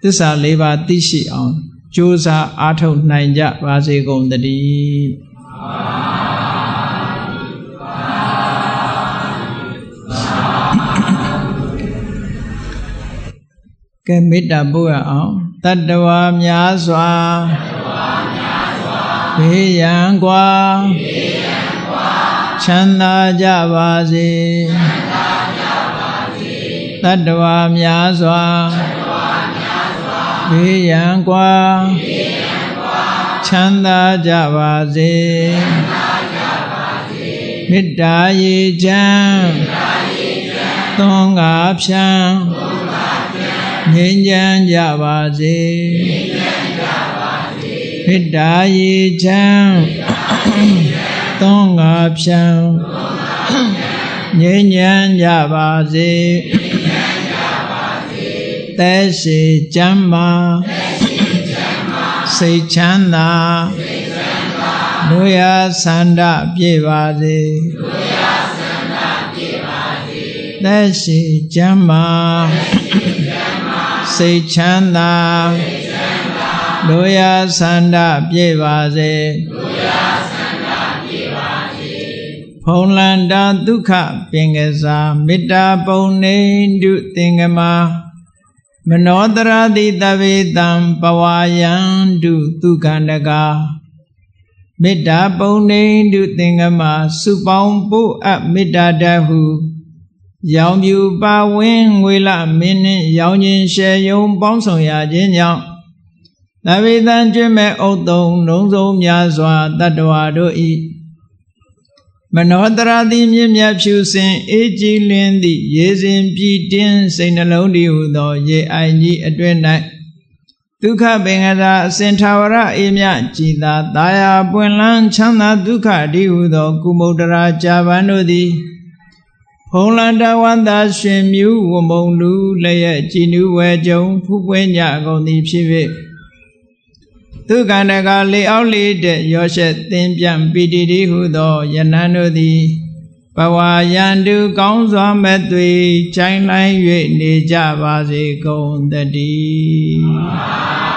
သစ္စာ၄ပါးသိရှိအောင်ကြိုးစားအားထုတ်နိုင်ကြပါစေကုန်သတည်းကဲမေတ္တာပို့ရအောင်တတ္တဝါများစွာဘေးရန်ကွာချမ်းသာကြပါစေတတ္တဝါများစွာဘေးရန်ကွာချမ်းသာကြပါစေမေတ္တာရေချမ်းသွန်ကားဖြံငြိမ်းချမ်းကြပါစေမေတ္တာရေချမ်းသွန်ကားဖြံငြိမ်းချမ်းကြပါစေသက်ရှိချမ်းသာစိတ်ချမ်းသာလူရဆန္ဒပြည့်ပါစေသက်ရှိချမ်းသာစိတ်ချမ်းသာလူရဆန္ဒပြည့်ပါစေဖုံလန္တာဒုက္ခပင်ကစားမေတ္တာပုံနေတုသင်္ကမာမနောတရာတိတဗေတံပဝါယံတုဒုက္ခန္တကာမေတ္တာပုံနေတုသင်္ကမာစုပေါင်းပို့အပ်မေတ္တာတဟုရောင်ပြူပါဝင်းငွေလမင်းနှင့်ရောင်ခြင်းရှယ်ယုံပေါင်းဆောင်ရခြင်းကြောင့်တဗေတံကျွဲ့မဲ့ဥတ္တုံလုံးစုံများစွာတတ္တဝါတို့ဤမနောတရာတိမြင့်မြတ်ဖြူစင်အေးကြည်လင်းသည့်ရေစဉ်ပြည်တင်းစိတ်နှလုံးတည်ဟူသောရေအိုင်ကြီးအတွင်၌ဒုက္ခပင်ကသာအစဉ်ထာဝရအေးမြကြည်သာတာယာပွင့်လန်းချမ်းသာဒုက္ခတည်ဟူသောကုမုဒ္ဒရာကြာပန်တို့သည်ဖ ဖုံလန္တဝန္တာရှင်မြူဝမုံလူလျက်ကြည်နူးဝဲကြုံဖူးပွင့်ညကုန်သည်ဖြစ်၍သူကန္တကလေအောက်လေးတဲ့ရောရှက်သင်ပြန်ပီတိတိဟုသောယနန်တို့သည်ဘဝယန္တုကောင်းစွာမဲ့သွေချိုင်းလိုက်၍နေကြပါစေကုန်သတည်း